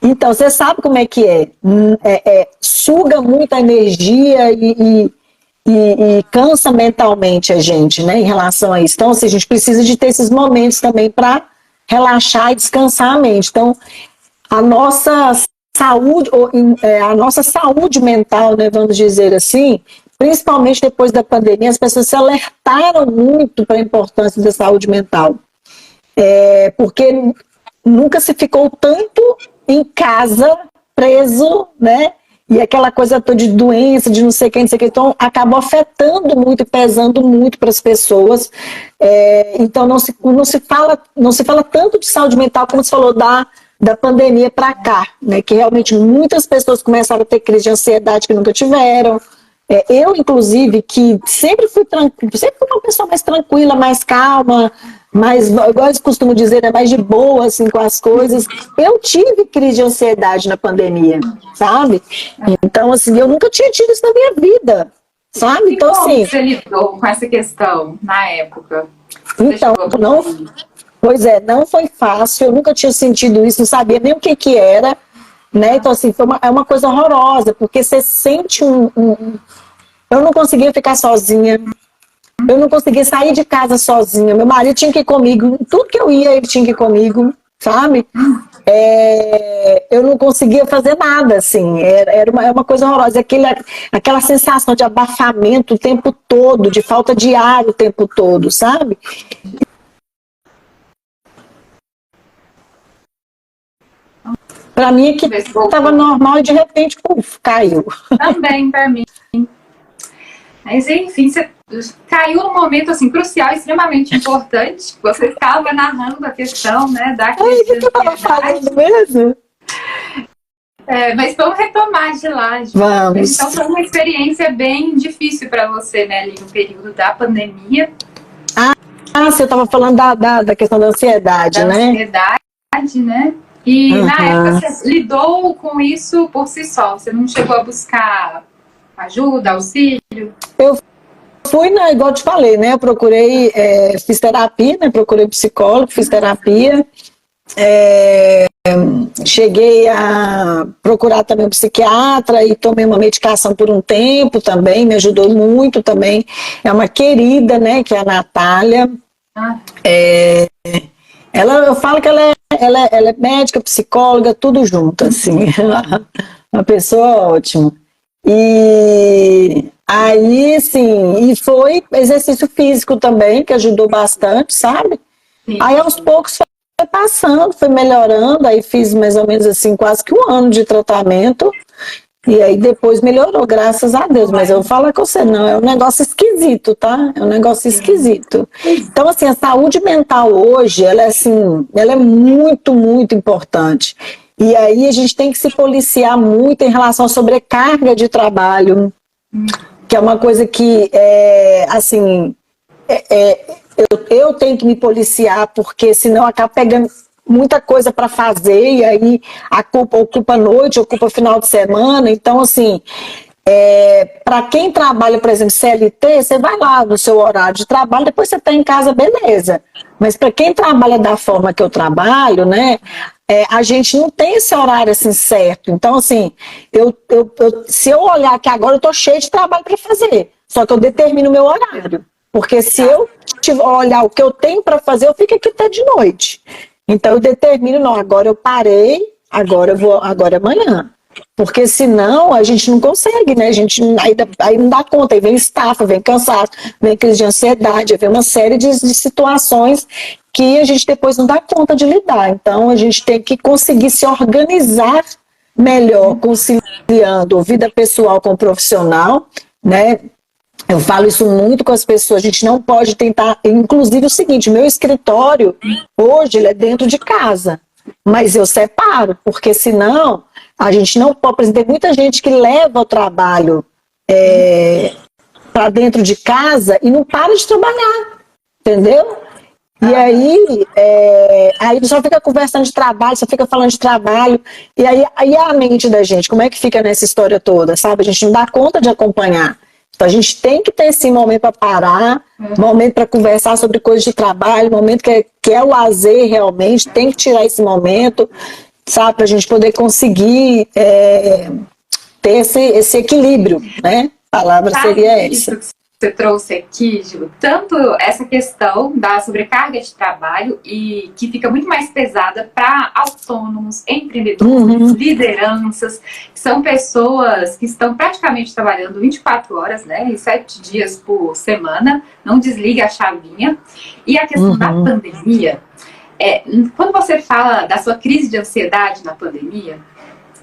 Então, você sabe como é que é. Suga muita energia e cansa mentalmente a gente, né, em relação a isso. Então, assim, a gente precisa de ter esses momentos também para relaxar e descansar a mente. Então, a nossa saúde mental, né, vamos dizer assim, principalmente depois da pandemia, as pessoas se alertaram muito para a importância da saúde mental. Porque nunca se ficou tanto em casa, preso, né? E aquela coisa toda de doença, de não sei quem, não sei o que. Então, acabou afetando muito e pesando muito para as pessoas. Então, não se fala tanto de saúde mental como se falou da pandemia para cá, né? Que realmente muitas pessoas começaram a ter crise de ansiedade que nunca tiveram. Eu, inclusive, que sempre fui uma pessoa mais tranquila, mais calma, mais, igual eu costumo dizer, né, mais de boa assim, com as coisas. Eu tive crise de ansiedade na pandemia, sabe? Então, assim, eu nunca tinha tido isso na minha vida, sabe? E então, como assim, você lidou com essa questão na época? então, pois não foi fácil, eu nunca tinha sentido isso, não sabia nem o que era, né? Então, assim, é uma coisa horrorosa, porque você sente Eu não conseguia ficar sozinha, eu não conseguia sair de casa sozinha, meu marido tinha que ir comigo, tudo que eu ia, ele tinha que ir comigo, sabe? Eu não conseguia fazer nada, assim, era uma coisa horrorosa, aquela sensação de abafamento o tempo todo, de falta de ar o tempo todo, sabe? Para mim aqui estava normal e de repente, puf, caiu. Também para mim. Mas enfim, você caiu num momento assim, crucial, extremamente importante. Você estava narrando a questão, né, da crise de ansiedade. Eu estava falando mesmo? Mas vamos retomar de lá. Vamos. Então foi uma experiência bem difícil para você, né, ali no período da pandemia. Você estava falando da questão da ansiedade, né? Da ansiedade, né? E na época você lidou com isso por si só. Você não chegou a buscar ajuda, auxílio? Eu fui, igual eu te falei, né? Eu procurei, fiz terapia, né? Procurei psicólogo, fiz terapia. Cheguei a procurar também um psiquiatra e tomei uma medicação por um tempo também, me ajudou muito também. É uma querida, né? Que é a Natália. Eu falo que ela é médica, psicóloga, tudo junto, assim. Uma pessoa ótima. E aí, sim, e foi exercício físico também, que ajudou bastante, sabe? Sim. Aí, aos poucos, foi passando, foi melhorando, aí fiz mais ou menos assim, quase que 1 ano de tratamento, e aí depois melhorou, graças a Deus. Mas eu vou falar com você, não, é um negócio esquisito, tá? É um negócio esquisito. Então, assim, a saúde mental hoje, ela é muito, muito importante. E aí a gente tem que se policiar muito em relação à sobrecarga de trabalho, que é uma coisa que, assim, eu tenho que me policiar, porque senão acaba pegando muita coisa para fazer, e aí a culpa ocupa a noite, ocupa final de semana. Então, assim, para quem trabalha, por exemplo, CLT, você vai lá no seu horário de trabalho, depois você está em casa, beleza. Mas para quem trabalha da forma que eu trabalho, né, a gente não tem esse horário assim certo. Então, assim, se eu olhar que agora eu estou cheio de trabalho para fazer, só que eu determino o meu horário. Porque se eu olhar o que eu tenho para fazer, eu fico aqui até de noite. Então eu determino, não, agora eu parei, agora é amanhã. Porque senão a gente não consegue, né? A gente aí não dá conta, aí vem estafa, vem cansaço, vem crise de ansiedade, vem uma série de situações que a gente depois não dá conta de lidar. Então a gente tem que conseguir se organizar melhor, conciliando vida pessoal com profissional, né? Eu falo isso muito com as pessoas, a gente não pode tentar, inclusive o seguinte, meu escritório, hoje, ele é dentro de casa, mas eu separo, porque senão a gente não pode, por exemplo, tem muita gente que leva o trabalho para dentro de casa e não para de trabalhar, entendeu? E aí só fica conversando de trabalho, só fica falando de trabalho, e aí a mente da gente, como é que fica nessa história toda, sabe? A gente não dá conta de acompanhar. Então a gente tem que ter esse momento para parar, momento para conversar sobre coisas de trabalho, momento que é o lazer realmente, tem que tirar esse momento, sabe, para a gente poder conseguir ter esse equilíbrio, né? A palavra seria essa. Isso que você trouxe aqui, Ju, tanto essa questão da sobrecarga de trabalho e que fica muito mais pesada para autônomos, empreendedores, lideranças, que são pessoas que estão praticamente trabalhando 24 horas, né, e 7 dias por semana, não desliga a chavinha. E a questão da pandemia, quando você fala da sua crise de ansiedade na pandemia,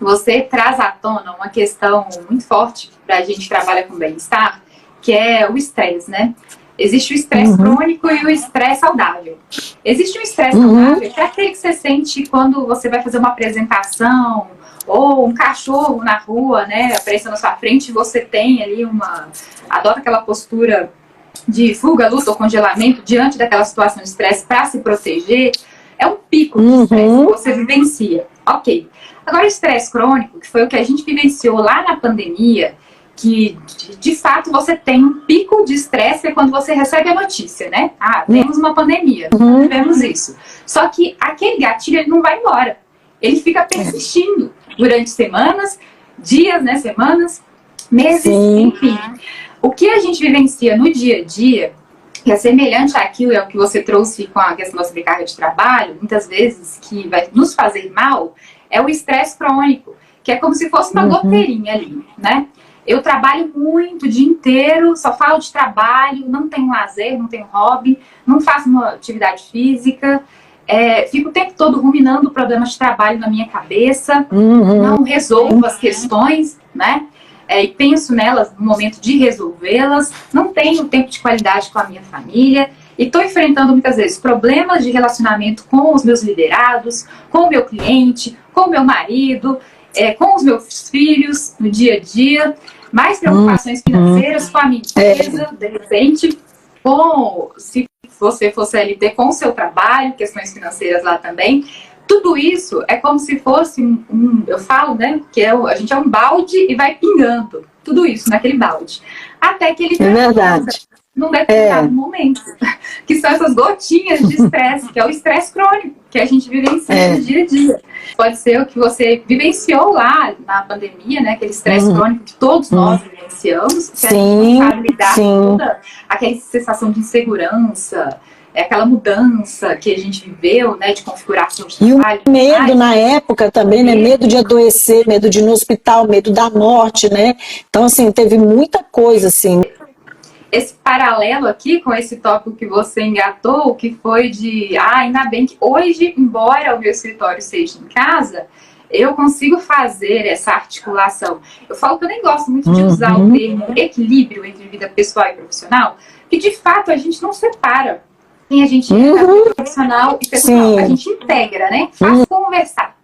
você traz à tona uma questão muito forte para a gente que trabalha com bem-estar, que é o estresse, né? Existe o estresse crônico e o estresse saudável. Existe o estresse saudável, que é aquele que você sente quando você vai fazer uma apresentação, ou um cachorro na rua, né, aparecendo na sua frente, e você tem ali adota aquela postura de fuga, luta ou congelamento diante daquela situação de estresse para se proteger. É um pico de estresse que você vivencia. Ok. Agora, o estresse crônico, que foi o que a gente vivenciou lá na pandemia, que de fato você tem um pico de estresse quando você recebe a notícia, né? Ah, temos uma pandemia, tivemos isso. Só que aquele gatilho, ele não vai embora. Ele fica persistindo durante semanas, dias, né? Semanas, meses, enfim. O que a gente vivencia no dia a dia, que é semelhante àquilo, é o que você trouxe com a questão da sobrecarga de trabalho, muitas vezes que vai nos fazer mal, é o estresse crônico, que é como se fosse uma goteirinha ali, né? Eu trabalho muito o dia inteiro, só falo de trabalho, não tenho lazer, não tenho hobby, não faço uma atividade física, fico o tempo todo ruminando problemas de trabalho na minha cabeça, não resolvo as questões, né? E penso nelas no momento de resolvê-las, não tenho tempo de qualidade com a minha família e estou enfrentando muitas vezes problemas de relacionamento com os meus liderados, com o meu cliente, com o meu marido, com os meus filhos no dia a dia, mais preocupações financeiras com a minha empresa, de repente, se você for CLT, com o seu trabalho, questões financeiras lá também. Tudo isso é como se fosse eu falo, né, que a gente é um balde e vai pingando tudo isso naquele balde. Até que ele num determinado momento. Que são essas gotinhas de estresse, que é o estresse crônico, que a gente vivencia no dia a dia. Pode ser o que você vivenciou lá na pandemia, né, aquele estresse crônico que todos nós vivenciamos, que a gente não sabe lidar com toda aquela sensação de insegurança, aquela mudança que a gente viveu, né, de configuração de trabalho. E o medo na época também, né, medo de adoecer, medo de ir no hospital, medo da morte, né, então assim, teve muita coisa assim. Esse paralelo aqui com esse tópico que você engatou, que foi de, ainda bem que hoje, embora o meu escritório seja em casa, eu consigo fazer essa articulação. Eu falo que eu nem gosto muito de usar o termo equilíbrio entre vida pessoal e profissional, porque de fato a gente não separa. A gente é profissional e pessoal, a gente integra, né? Faz conversar.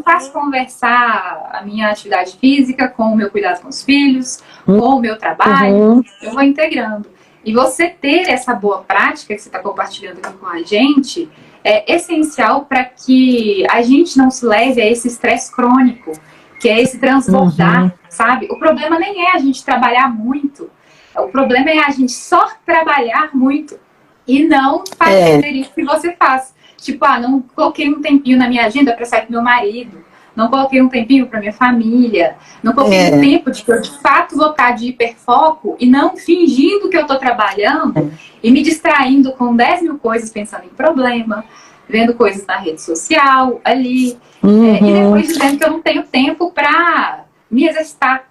Faz conversar a minha atividade física com o meu cuidado com os filhos, com o meu trabalho, eu vou integrando. E você ter essa boa prática que você está compartilhando aqui com a gente é essencial para que a gente não se leve a esse estresse crônico, que é esse transbordar, sabe? O problema nem é a gente trabalhar muito, o problema é a gente só trabalhar muito e não fazer isso que você faz. Tipo, não coloquei um tempinho na minha agenda para sair com meu marido, não coloquei um tempinho para minha família, não coloquei um tempo de que eu de fato vou estar de hiperfoco e não fingindo que eu estou trabalhando e me distraindo com 10 mil coisas, pensando em problema, vendo coisas na rede social, ali, e depois dizendo que eu não tenho tempo para me exercitar,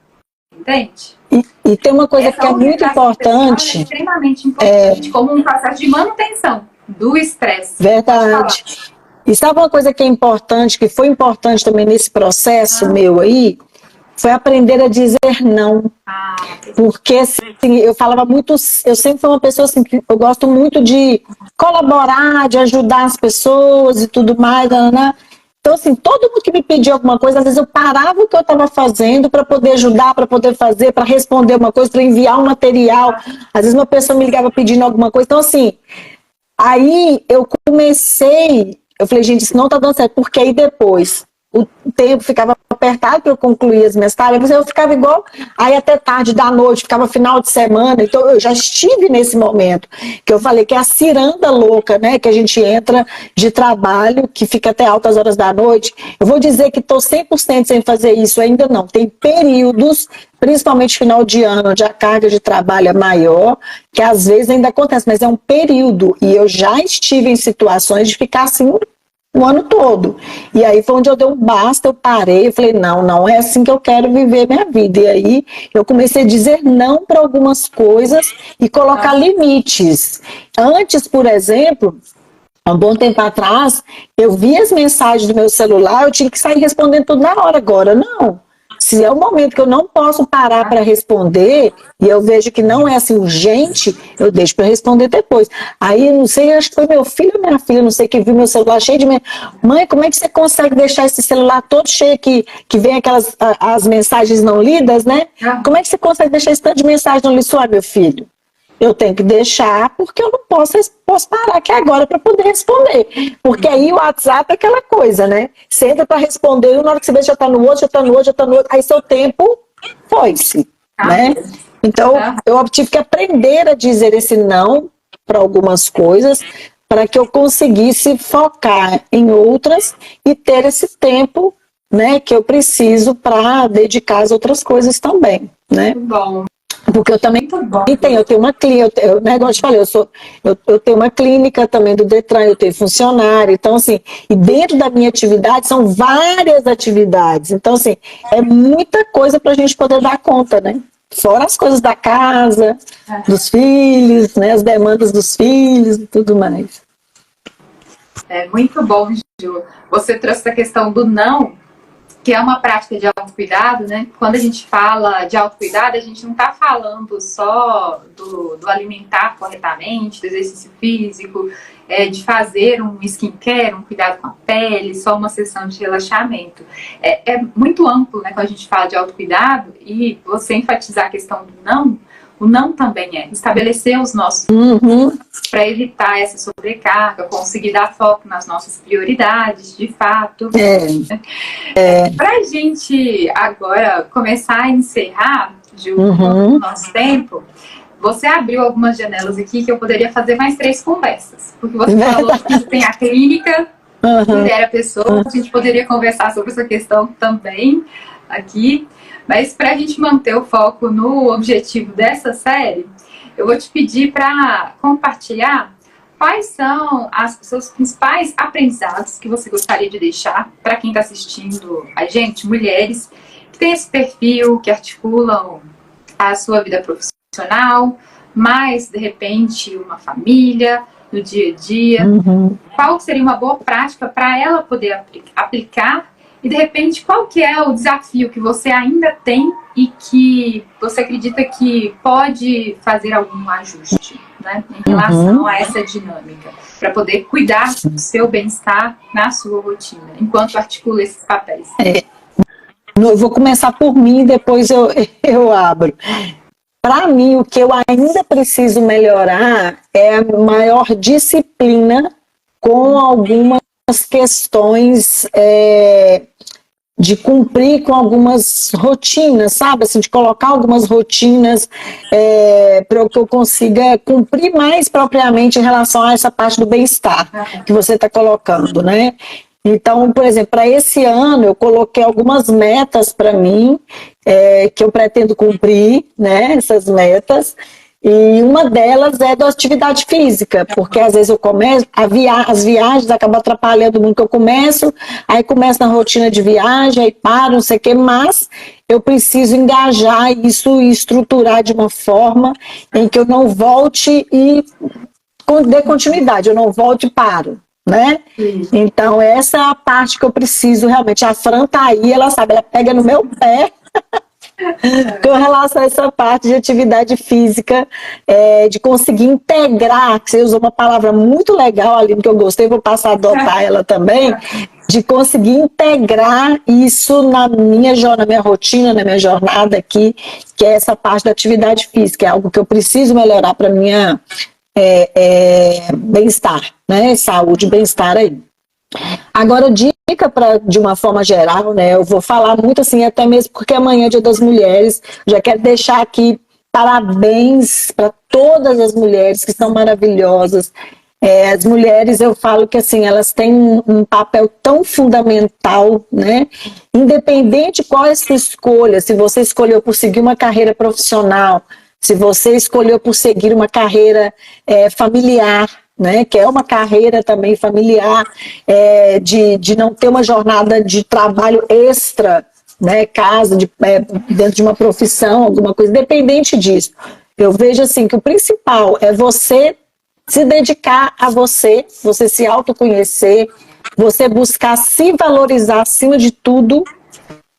entende? E tem uma coisa que é muito importante. É extremamente importante, como um processo de manutenção do estresse. Verdade. E sabe uma coisa que é importante, que foi importante também nesse processo meu aí, foi aprender a dizer não. Porque assim, eu falava muito, eu sempre fui uma pessoa assim, que eu gosto muito de colaborar, de ajudar as pessoas e tudo mais, né? Então assim, todo mundo que me pedia alguma coisa, às vezes eu parava o que eu estava fazendo para poder ajudar, para poder fazer, para responder uma coisa, para enviar um material. Às vezes uma pessoa me ligava pedindo alguma coisa. Então assim, aí eu comecei, eu falei, gente, isso não tá dando certo, porque aí depois o tempo ficava apertado para eu concluir as minhas tarefas, eu ficava igual, aí até tarde da noite, ficava final de semana, então eu já estive nesse momento, que eu falei que é a ciranda louca, né, que a gente entra de trabalho, que fica até altas horas da noite. Eu vou dizer que estou 100% sem fazer isso ainda não, tem períodos, principalmente final de ano, onde a carga de trabalho é maior, que às vezes ainda acontece, mas é um período, e eu já estive em situações de ficar assim o ano todo. E aí foi onde eu dei um basta, eu parei, eu falei, não é assim que eu quero viver minha vida. E aí eu comecei a dizer não para algumas coisas e colocar limites. Antes, por exemplo, há um bom tempo atrás, eu vi as mensagens do meu celular, eu tinha que sair respondendo tudo na hora. Agora, não. Se é um momento que eu não posso parar para responder, e eu vejo que não é assim urgente, eu deixo para responder depois. Aí, não sei, acho que foi meu filho ou minha filha, não sei, que viu meu celular cheio de... Mãe, como é que você consegue deixar esse celular todo cheio que vem aquelas as mensagens não lidas, né? Como é que você consegue deixar esse tanto de mensagem não lidas? Meu filho, eu tenho que deixar porque eu não posso parar aqui agora para poder responder. Porque aí o WhatsApp é aquela coisa, né? Você entra para responder e na hora que você vê já está no outro, já está no outro, já está no outro. Aí seu tempo foi-se, né? Então eu tive que aprender a dizer esse não para algumas coisas para que eu conseguisse focar em outras e ter esse tempo, né, que eu preciso para dedicar às outras coisas também, né? Muito bom. Porque eu também eu tenho uma clínica, eu te falei, eu tenho uma clínica também do Detran, eu tenho funcionário, então assim, e dentro da minha atividade são várias atividades, então assim, é muita coisa para a gente poder dar conta, né? Fora as coisas da casa, dos filhos, né? As demandas dos filhos e tudo mais. É muito bom, Ju. Você trouxe a questão do não, que é uma prática de autocuidado, né? Quando a gente fala de autocuidado, a gente não está falando só do alimentar corretamente, do exercício físico, de fazer um skincare, um cuidado com a pele, só uma sessão de relaxamento. É muito amplo, né? Quando a gente fala de autocuidado, e você enfatizar a questão do não, o não também é estabelecer os nossos para evitar essa sobrecarga, conseguir dar foco nas nossas prioridades, de fato. Para a gente agora começar a encerrar, Ju, o nosso tempo, você abriu algumas janelas aqui que eu poderia fazer mais 3 conversas. Porque você falou que tem a clínica, lidera pessoas, a gente poderia conversar sobre essa questão também aqui. Mas para a gente manter o foco no objetivo dessa série, eu vou te pedir para compartilhar quais são os seus principais aprendizados que você gostaria de deixar para quem está assistindo a gente, mulheres que têm esse perfil, que articulam a sua vida profissional, mas de repente uma família no dia a dia. Qual seria uma boa prática para ela poder aplicar? E, de repente, qual que é o desafio que você ainda tem e que você acredita que pode fazer algum ajuste, né, em relação a essa dinâmica, para poder cuidar do seu bem-estar na sua rotina, enquanto articula esses papéis? Eu vou começar por mim e depois eu abro. para mim, o que eu ainda preciso melhorar é a maior disciplina com algumas questões de cumprir com algumas rotinas, sabe? Assim, de colocar algumas rotinas para que eu consiga cumprir mais propriamente em relação a essa parte do bem-estar que você está colocando, né? Então, por exemplo, para esse ano eu coloquei algumas metas para mim, que eu pretendo cumprir, né? Essas metas. E uma delas é da atividade física, porque às vezes eu começo, as viagens acabam atrapalhando muito, que eu começo, aí começo na rotina de viagem, aí paro, não sei o quê, mas eu preciso engajar isso e estruturar de uma forma em que eu não volte e dê continuidade, eu não volte e paro, né? Então essa é a parte que eu preciso realmente. A Fran tá aí, ela sabe, ela pega no meu pé com relação a essa parte de atividade física, de conseguir integrar, que você usou uma palavra muito legal ali, que eu gostei, vou passar a adotar ela também, de conseguir integrar isso na minha rotina, na minha jornada aqui, que é essa parte da atividade física, é algo que eu preciso melhorar para minha bem-estar, né? Saúde e bem-estar aí. Agora, dica de uma forma geral, né? Eu vou falar muito assim, até mesmo porque amanhã é Dia das Mulheres. Já quero deixar aqui parabéns para todas as mulheres que são maravilhosas. As mulheres, eu falo que assim, elas têm um papel tão fundamental, né? Independente qual é a sua escolha, se você escolheu por seguir uma carreira profissional, se você escolheu por seguir uma carreira familiar, né, que é uma carreira também familiar, de não ter uma jornada de trabalho extra, né, dentro de uma profissão, alguma coisa, independente disso. Eu vejo assim que o principal é você se dedicar a você se autoconhecer, você buscar se valorizar acima de tudo,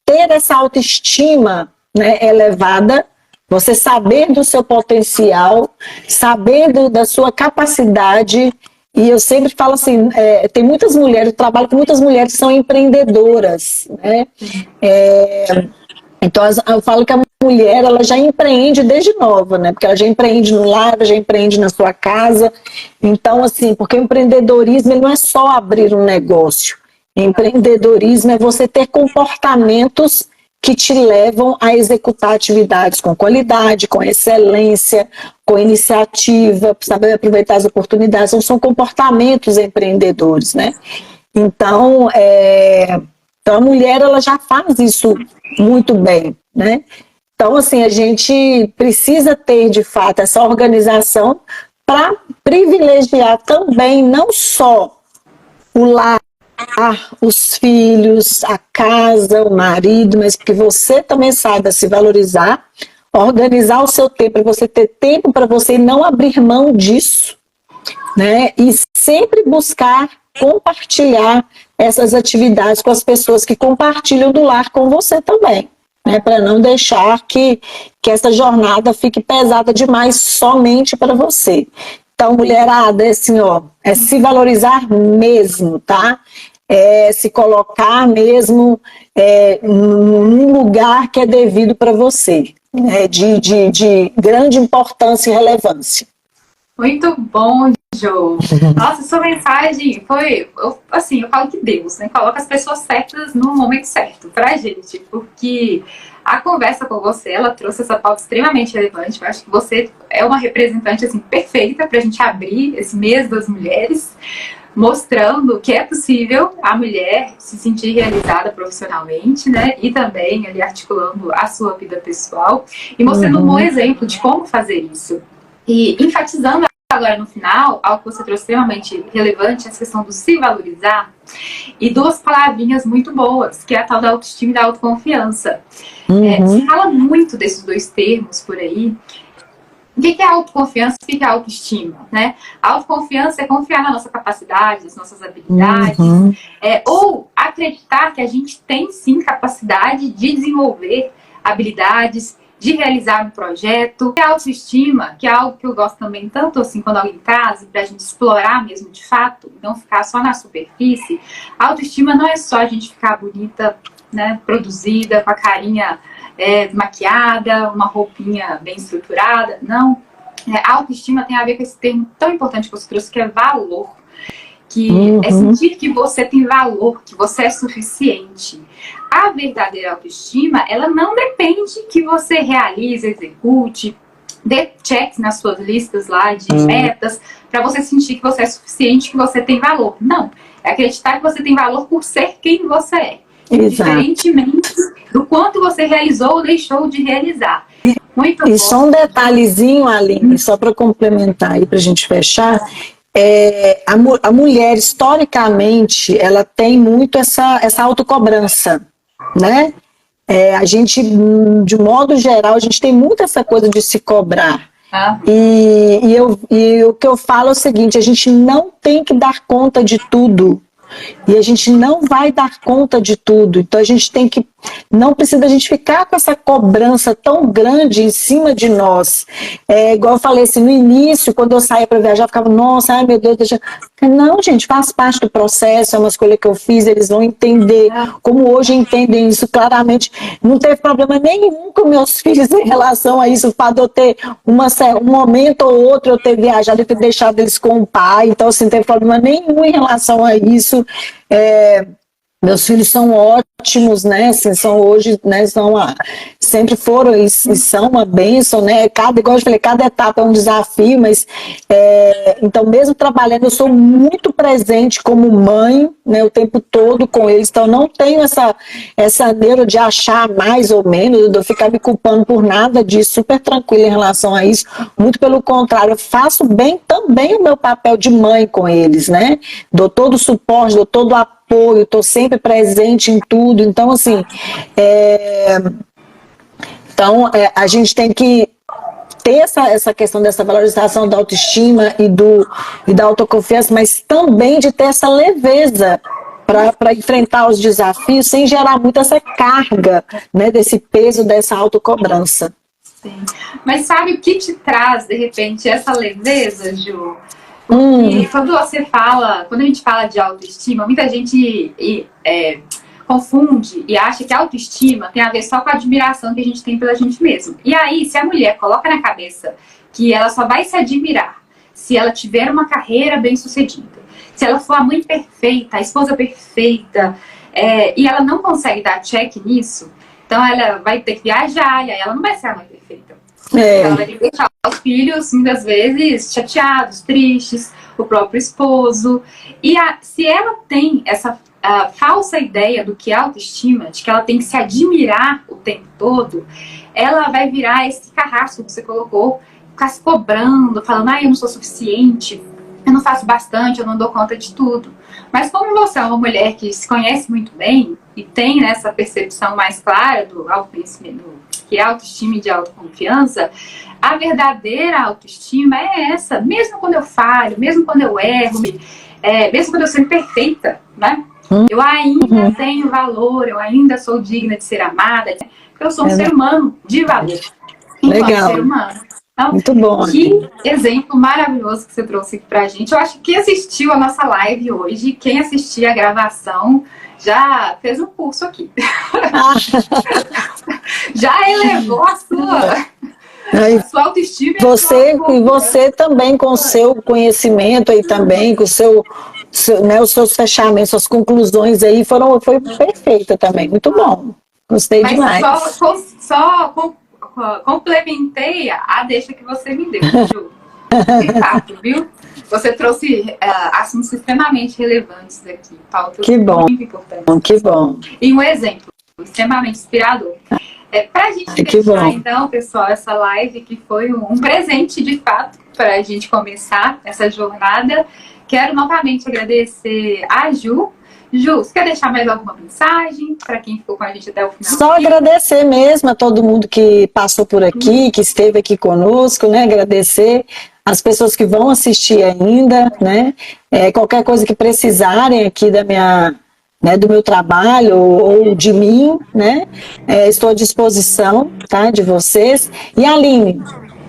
ter essa autoestima, né, elevada, você saber do seu potencial, saber da sua capacidade. E eu sempre falo assim, tem muitas mulheres, eu trabalho com muitas mulheres que são empreendedoras, né? Então eu falo que a mulher, ela já empreende desde nova, né? Porque ela já empreende no lar, ela já empreende na sua casa. Então, assim, porque o empreendedorismo ele não é só abrir um negócio. Empreendedorismo é você ter comportamentos que te levam a executar atividades com qualidade, com excelência, com iniciativa, saber aproveitar as oportunidades. Então, são comportamentos empreendedores, né? Então, a mulher, ela já faz isso muito bem, né? Então, assim, a gente precisa ter, de fato, essa organização para privilegiar também, não só o lar, os filhos, a casa, o marido, mas que você também saiba se valorizar, organizar o seu tempo, para você ter tempo para você não abrir mão disso, né? E sempre buscar compartilhar essas atividades com as pessoas que compartilham do lar com você também, né? Para não deixar que essa jornada fique pesada demais somente para você. Então, mulherada, assim, ó, é se valorizar mesmo, tá? Se colocar mesmo num lugar que é devido para você, né? De grande importância e relevância. Muito bom, Jo. Nossa, sua mensagem foi, assim, eu falo que Deus, né, coloca as pessoas certas no momento certo pra gente, porque a conversa com você, ela trouxe essa pauta extremamente relevante. Eu acho que você é uma representante, assim, perfeita pra gente abrir esse mês das mulheres, mostrando que é possível a mulher se sentir realizada profissionalmente, né, e também ali articulando a sua vida pessoal e mostrando um bom exemplo de como fazer isso. E enfatizando agora no final, algo que você trouxe extremamente relevante, a questão do se valorizar, e duas palavrinhas muito boas, que é a tal da autoestima e da autoconfiança. Se fala muito desses dois termos por aí. O que é autoconfiança e o que é autoestima, né? A autoconfiança é confiar na nossa capacidade, nas nossas habilidades, ou acreditar que a gente tem sim capacidade de desenvolver habilidades, de realizar um projeto. A autoestima, que é algo que eu gosto também tanto assim quando alguém casa, pra gente explorar mesmo de fato, não ficar só na superfície. A autoestima não é só a gente ficar bonita, né, produzida, com a carinha maquiada, uma roupinha bem estruturada. Não. A autoestima tem a ver com esse termo tão importante que você trouxe, que é valor. Que é sentir que você tem valor, que você é suficiente. A verdadeira autoestima, ela não depende que você realize, execute, dê checks nas suas listas lá de metas, para você sentir que você é suficiente, que você tem valor. Não. É acreditar que você tem valor por ser quem você é. Exato. Diferentemente do quanto você realizou ou deixou de realizar. Muito e bom. Só um detalhezinho, Aline, só para complementar aí, para a gente fechar. A mulher, historicamente, ela tem muito essa autocobrança, né? A gente, de modo geral, a gente tem muito essa coisa de se cobrar. E o que eu falo é o seguinte, a gente não tem que dar conta de tudo. E a gente não vai dar conta de tudo. Então a gente tem que... Não precisa a gente ficar com essa cobrança tão grande em cima de nós. Igual eu falei assim, no início, quando eu saía para viajar, eu ficava, nossa, ai meu Deus, deixa... Não, gente, faz parte do processo, é uma escolha que eu fiz, eles vão entender. Como hoje entendem isso claramente. Não teve problema nenhum com meus filhos em relação a isso, para eu ter um momento ou outro, eu ter viajado e ter deixado eles com o pai. Então, assim, não teve problema nenhum em relação a isso. Meus filhos são ótimos, né? Assim, são hoje, né? Sempre foram e são uma bênção, né? Igual eu falei, cada etapa é um desafio, mas então, mesmo trabalhando, eu sou muito presente como mãe, né? O tempo todo com eles. Então, eu não tenho essa neura de achar mais ou menos, de eu ficar me culpando por nada disso, super tranquila em relação a isso. Muito pelo contrário, eu faço bem também o meu papel de mãe com eles, né? Dou todo o suporte, dou todo o apoio, estou sempre presente em tudo. Então, assim, a gente tem que ter essa questão dessa valorização da autoestima e da autoconfiança, mas também de ter essa leveza para enfrentar os desafios sem gerar muito essa carga, né, desse peso, dessa autocobrança. Sim. Mas sabe o que te traz, de repente, essa leveza, Ju? E quando a gente fala de autoestima, muita gente confunde e acha que a autoestima tem a ver só com a admiração que a gente tem pela gente mesmo. E aí, se a mulher coloca na cabeça que ela só vai se admirar se ela tiver uma carreira bem-sucedida, se ela for a mãe perfeita, a esposa perfeita, e ela não consegue dar check nisso, então ela vai ter que viajar, e aí ela não vai ser a mãe perfeita. Ela vai ter que deixar os filhos, muitas vezes, chateados, tristes, o próprio esposo. E se ela tem essa falsa ideia do que é autoestima, de que ela tem que se admirar o tempo todo, ela vai virar esse carrasco que você colocou, ficar se cobrando, falando, eu não sou suficiente, eu não faço bastante, eu não dou conta de tudo. Mas como você é uma mulher que se conhece muito bem e tem essa percepção mais clara do autoconhecimento, que é autoestima e de autoconfiança, a verdadeira autoestima é essa. Mesmo quando eu falho, mesmo quando eu erro, mesmo quando eu sou imperfeita, né? Eu ainda tenho valor, eu ainda sou digna de ser amada, porque eu sou um ser humano de valor. Legal. Ser humano. Então, muito bom. Que exemplo maravilhoso que você trouxe aqui pra gente. Eu acho que quem assistiu a nossa live hoje, quem assistir a gravação, já fez um curso aqui. Já elevou a sua autoestima. E você também, com o seu conhecimento aí também, com né, os seus fechamentos, suas conclusões aí, foi perfeita também. Muito bom. Gostei demais. Só complementei a deixa que você me deu, Ju. De fato, viu? Você trouxe assuntos extremamente relevantes aqui, pautas muito importantes. Que bom. E um exemplo extremamente inspirador. Pra gente fechar, então, pessoal, essa live que foi um presente, de fato, para a gente começar essa jornada, quero novamente agradecer a Ju. Ju, você quer deixar mais alguma mensagem para quem ficou com a gente até o final? Só agradecer mesmo a todo mundo que passou por aqui, que esteve aqui conosco, né? Agradecer as pessoas que vão assistir ainda, né? Qualquer coisa que precisarem aqui do meu trabalho ou de mim, né? Estou à disposição, tá? De vocês. E Aline,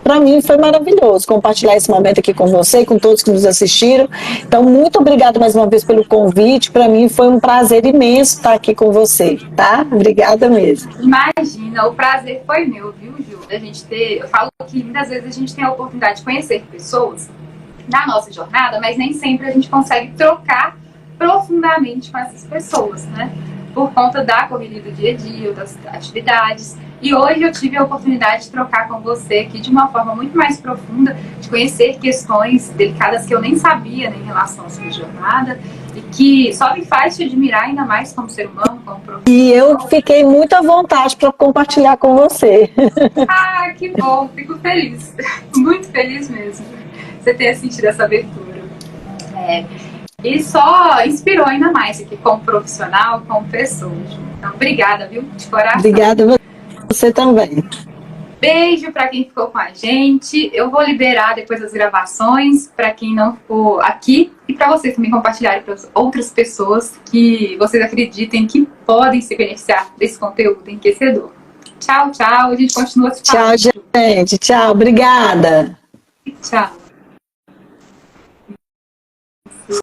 para mim foi maravilhoso compartilhar esse momento aqui com você e com todos que nos assistiram. Então, muito obrigada mais uma vez pelo convite. Para mim foi um prazer imenso estar aqui com você, tá? Obrigada mesmo. Imagina, o prazer foi meu, viu, Ju? Eu falo que muitas vezes a gente tem a oportunidade de conhecer pessoas na nossa jornada, mas nem sempre a gente consegue trocar profundamente com essas pessoas, né? Por conta da correria do dia a dia, das atividades. E hoje eu tive a oportunidade de trocar com você aqui de uma forma muito mais profunda, de conhecer questões delicadas que eu nem sabia, né, em relação à sua jornada, e que só me faz te admirar ainda mais como ser humano, como profissional. E eu fiquei muito à vontade para compartilhar com você. Ah, que bom, fico feliz, muito feliz mesmo, você ter sentido essa abertura. E só inspirou ainda mais aqui como profissional, como pessoa. Então, obrigada, viu, de coração. Obrigada a você também. Beijo para quem ficou com a gente. Eu vou liberar depois as gravações para quem não ficou aqui e para vocês também compartilharem para outras pessoas que vocês acreditem que podem se beneficiar desse conteúdo enriquecedor. Tchau, tchau. A gente continua se falando. Tchau, gente. Tchau. Obrigada. Tchau.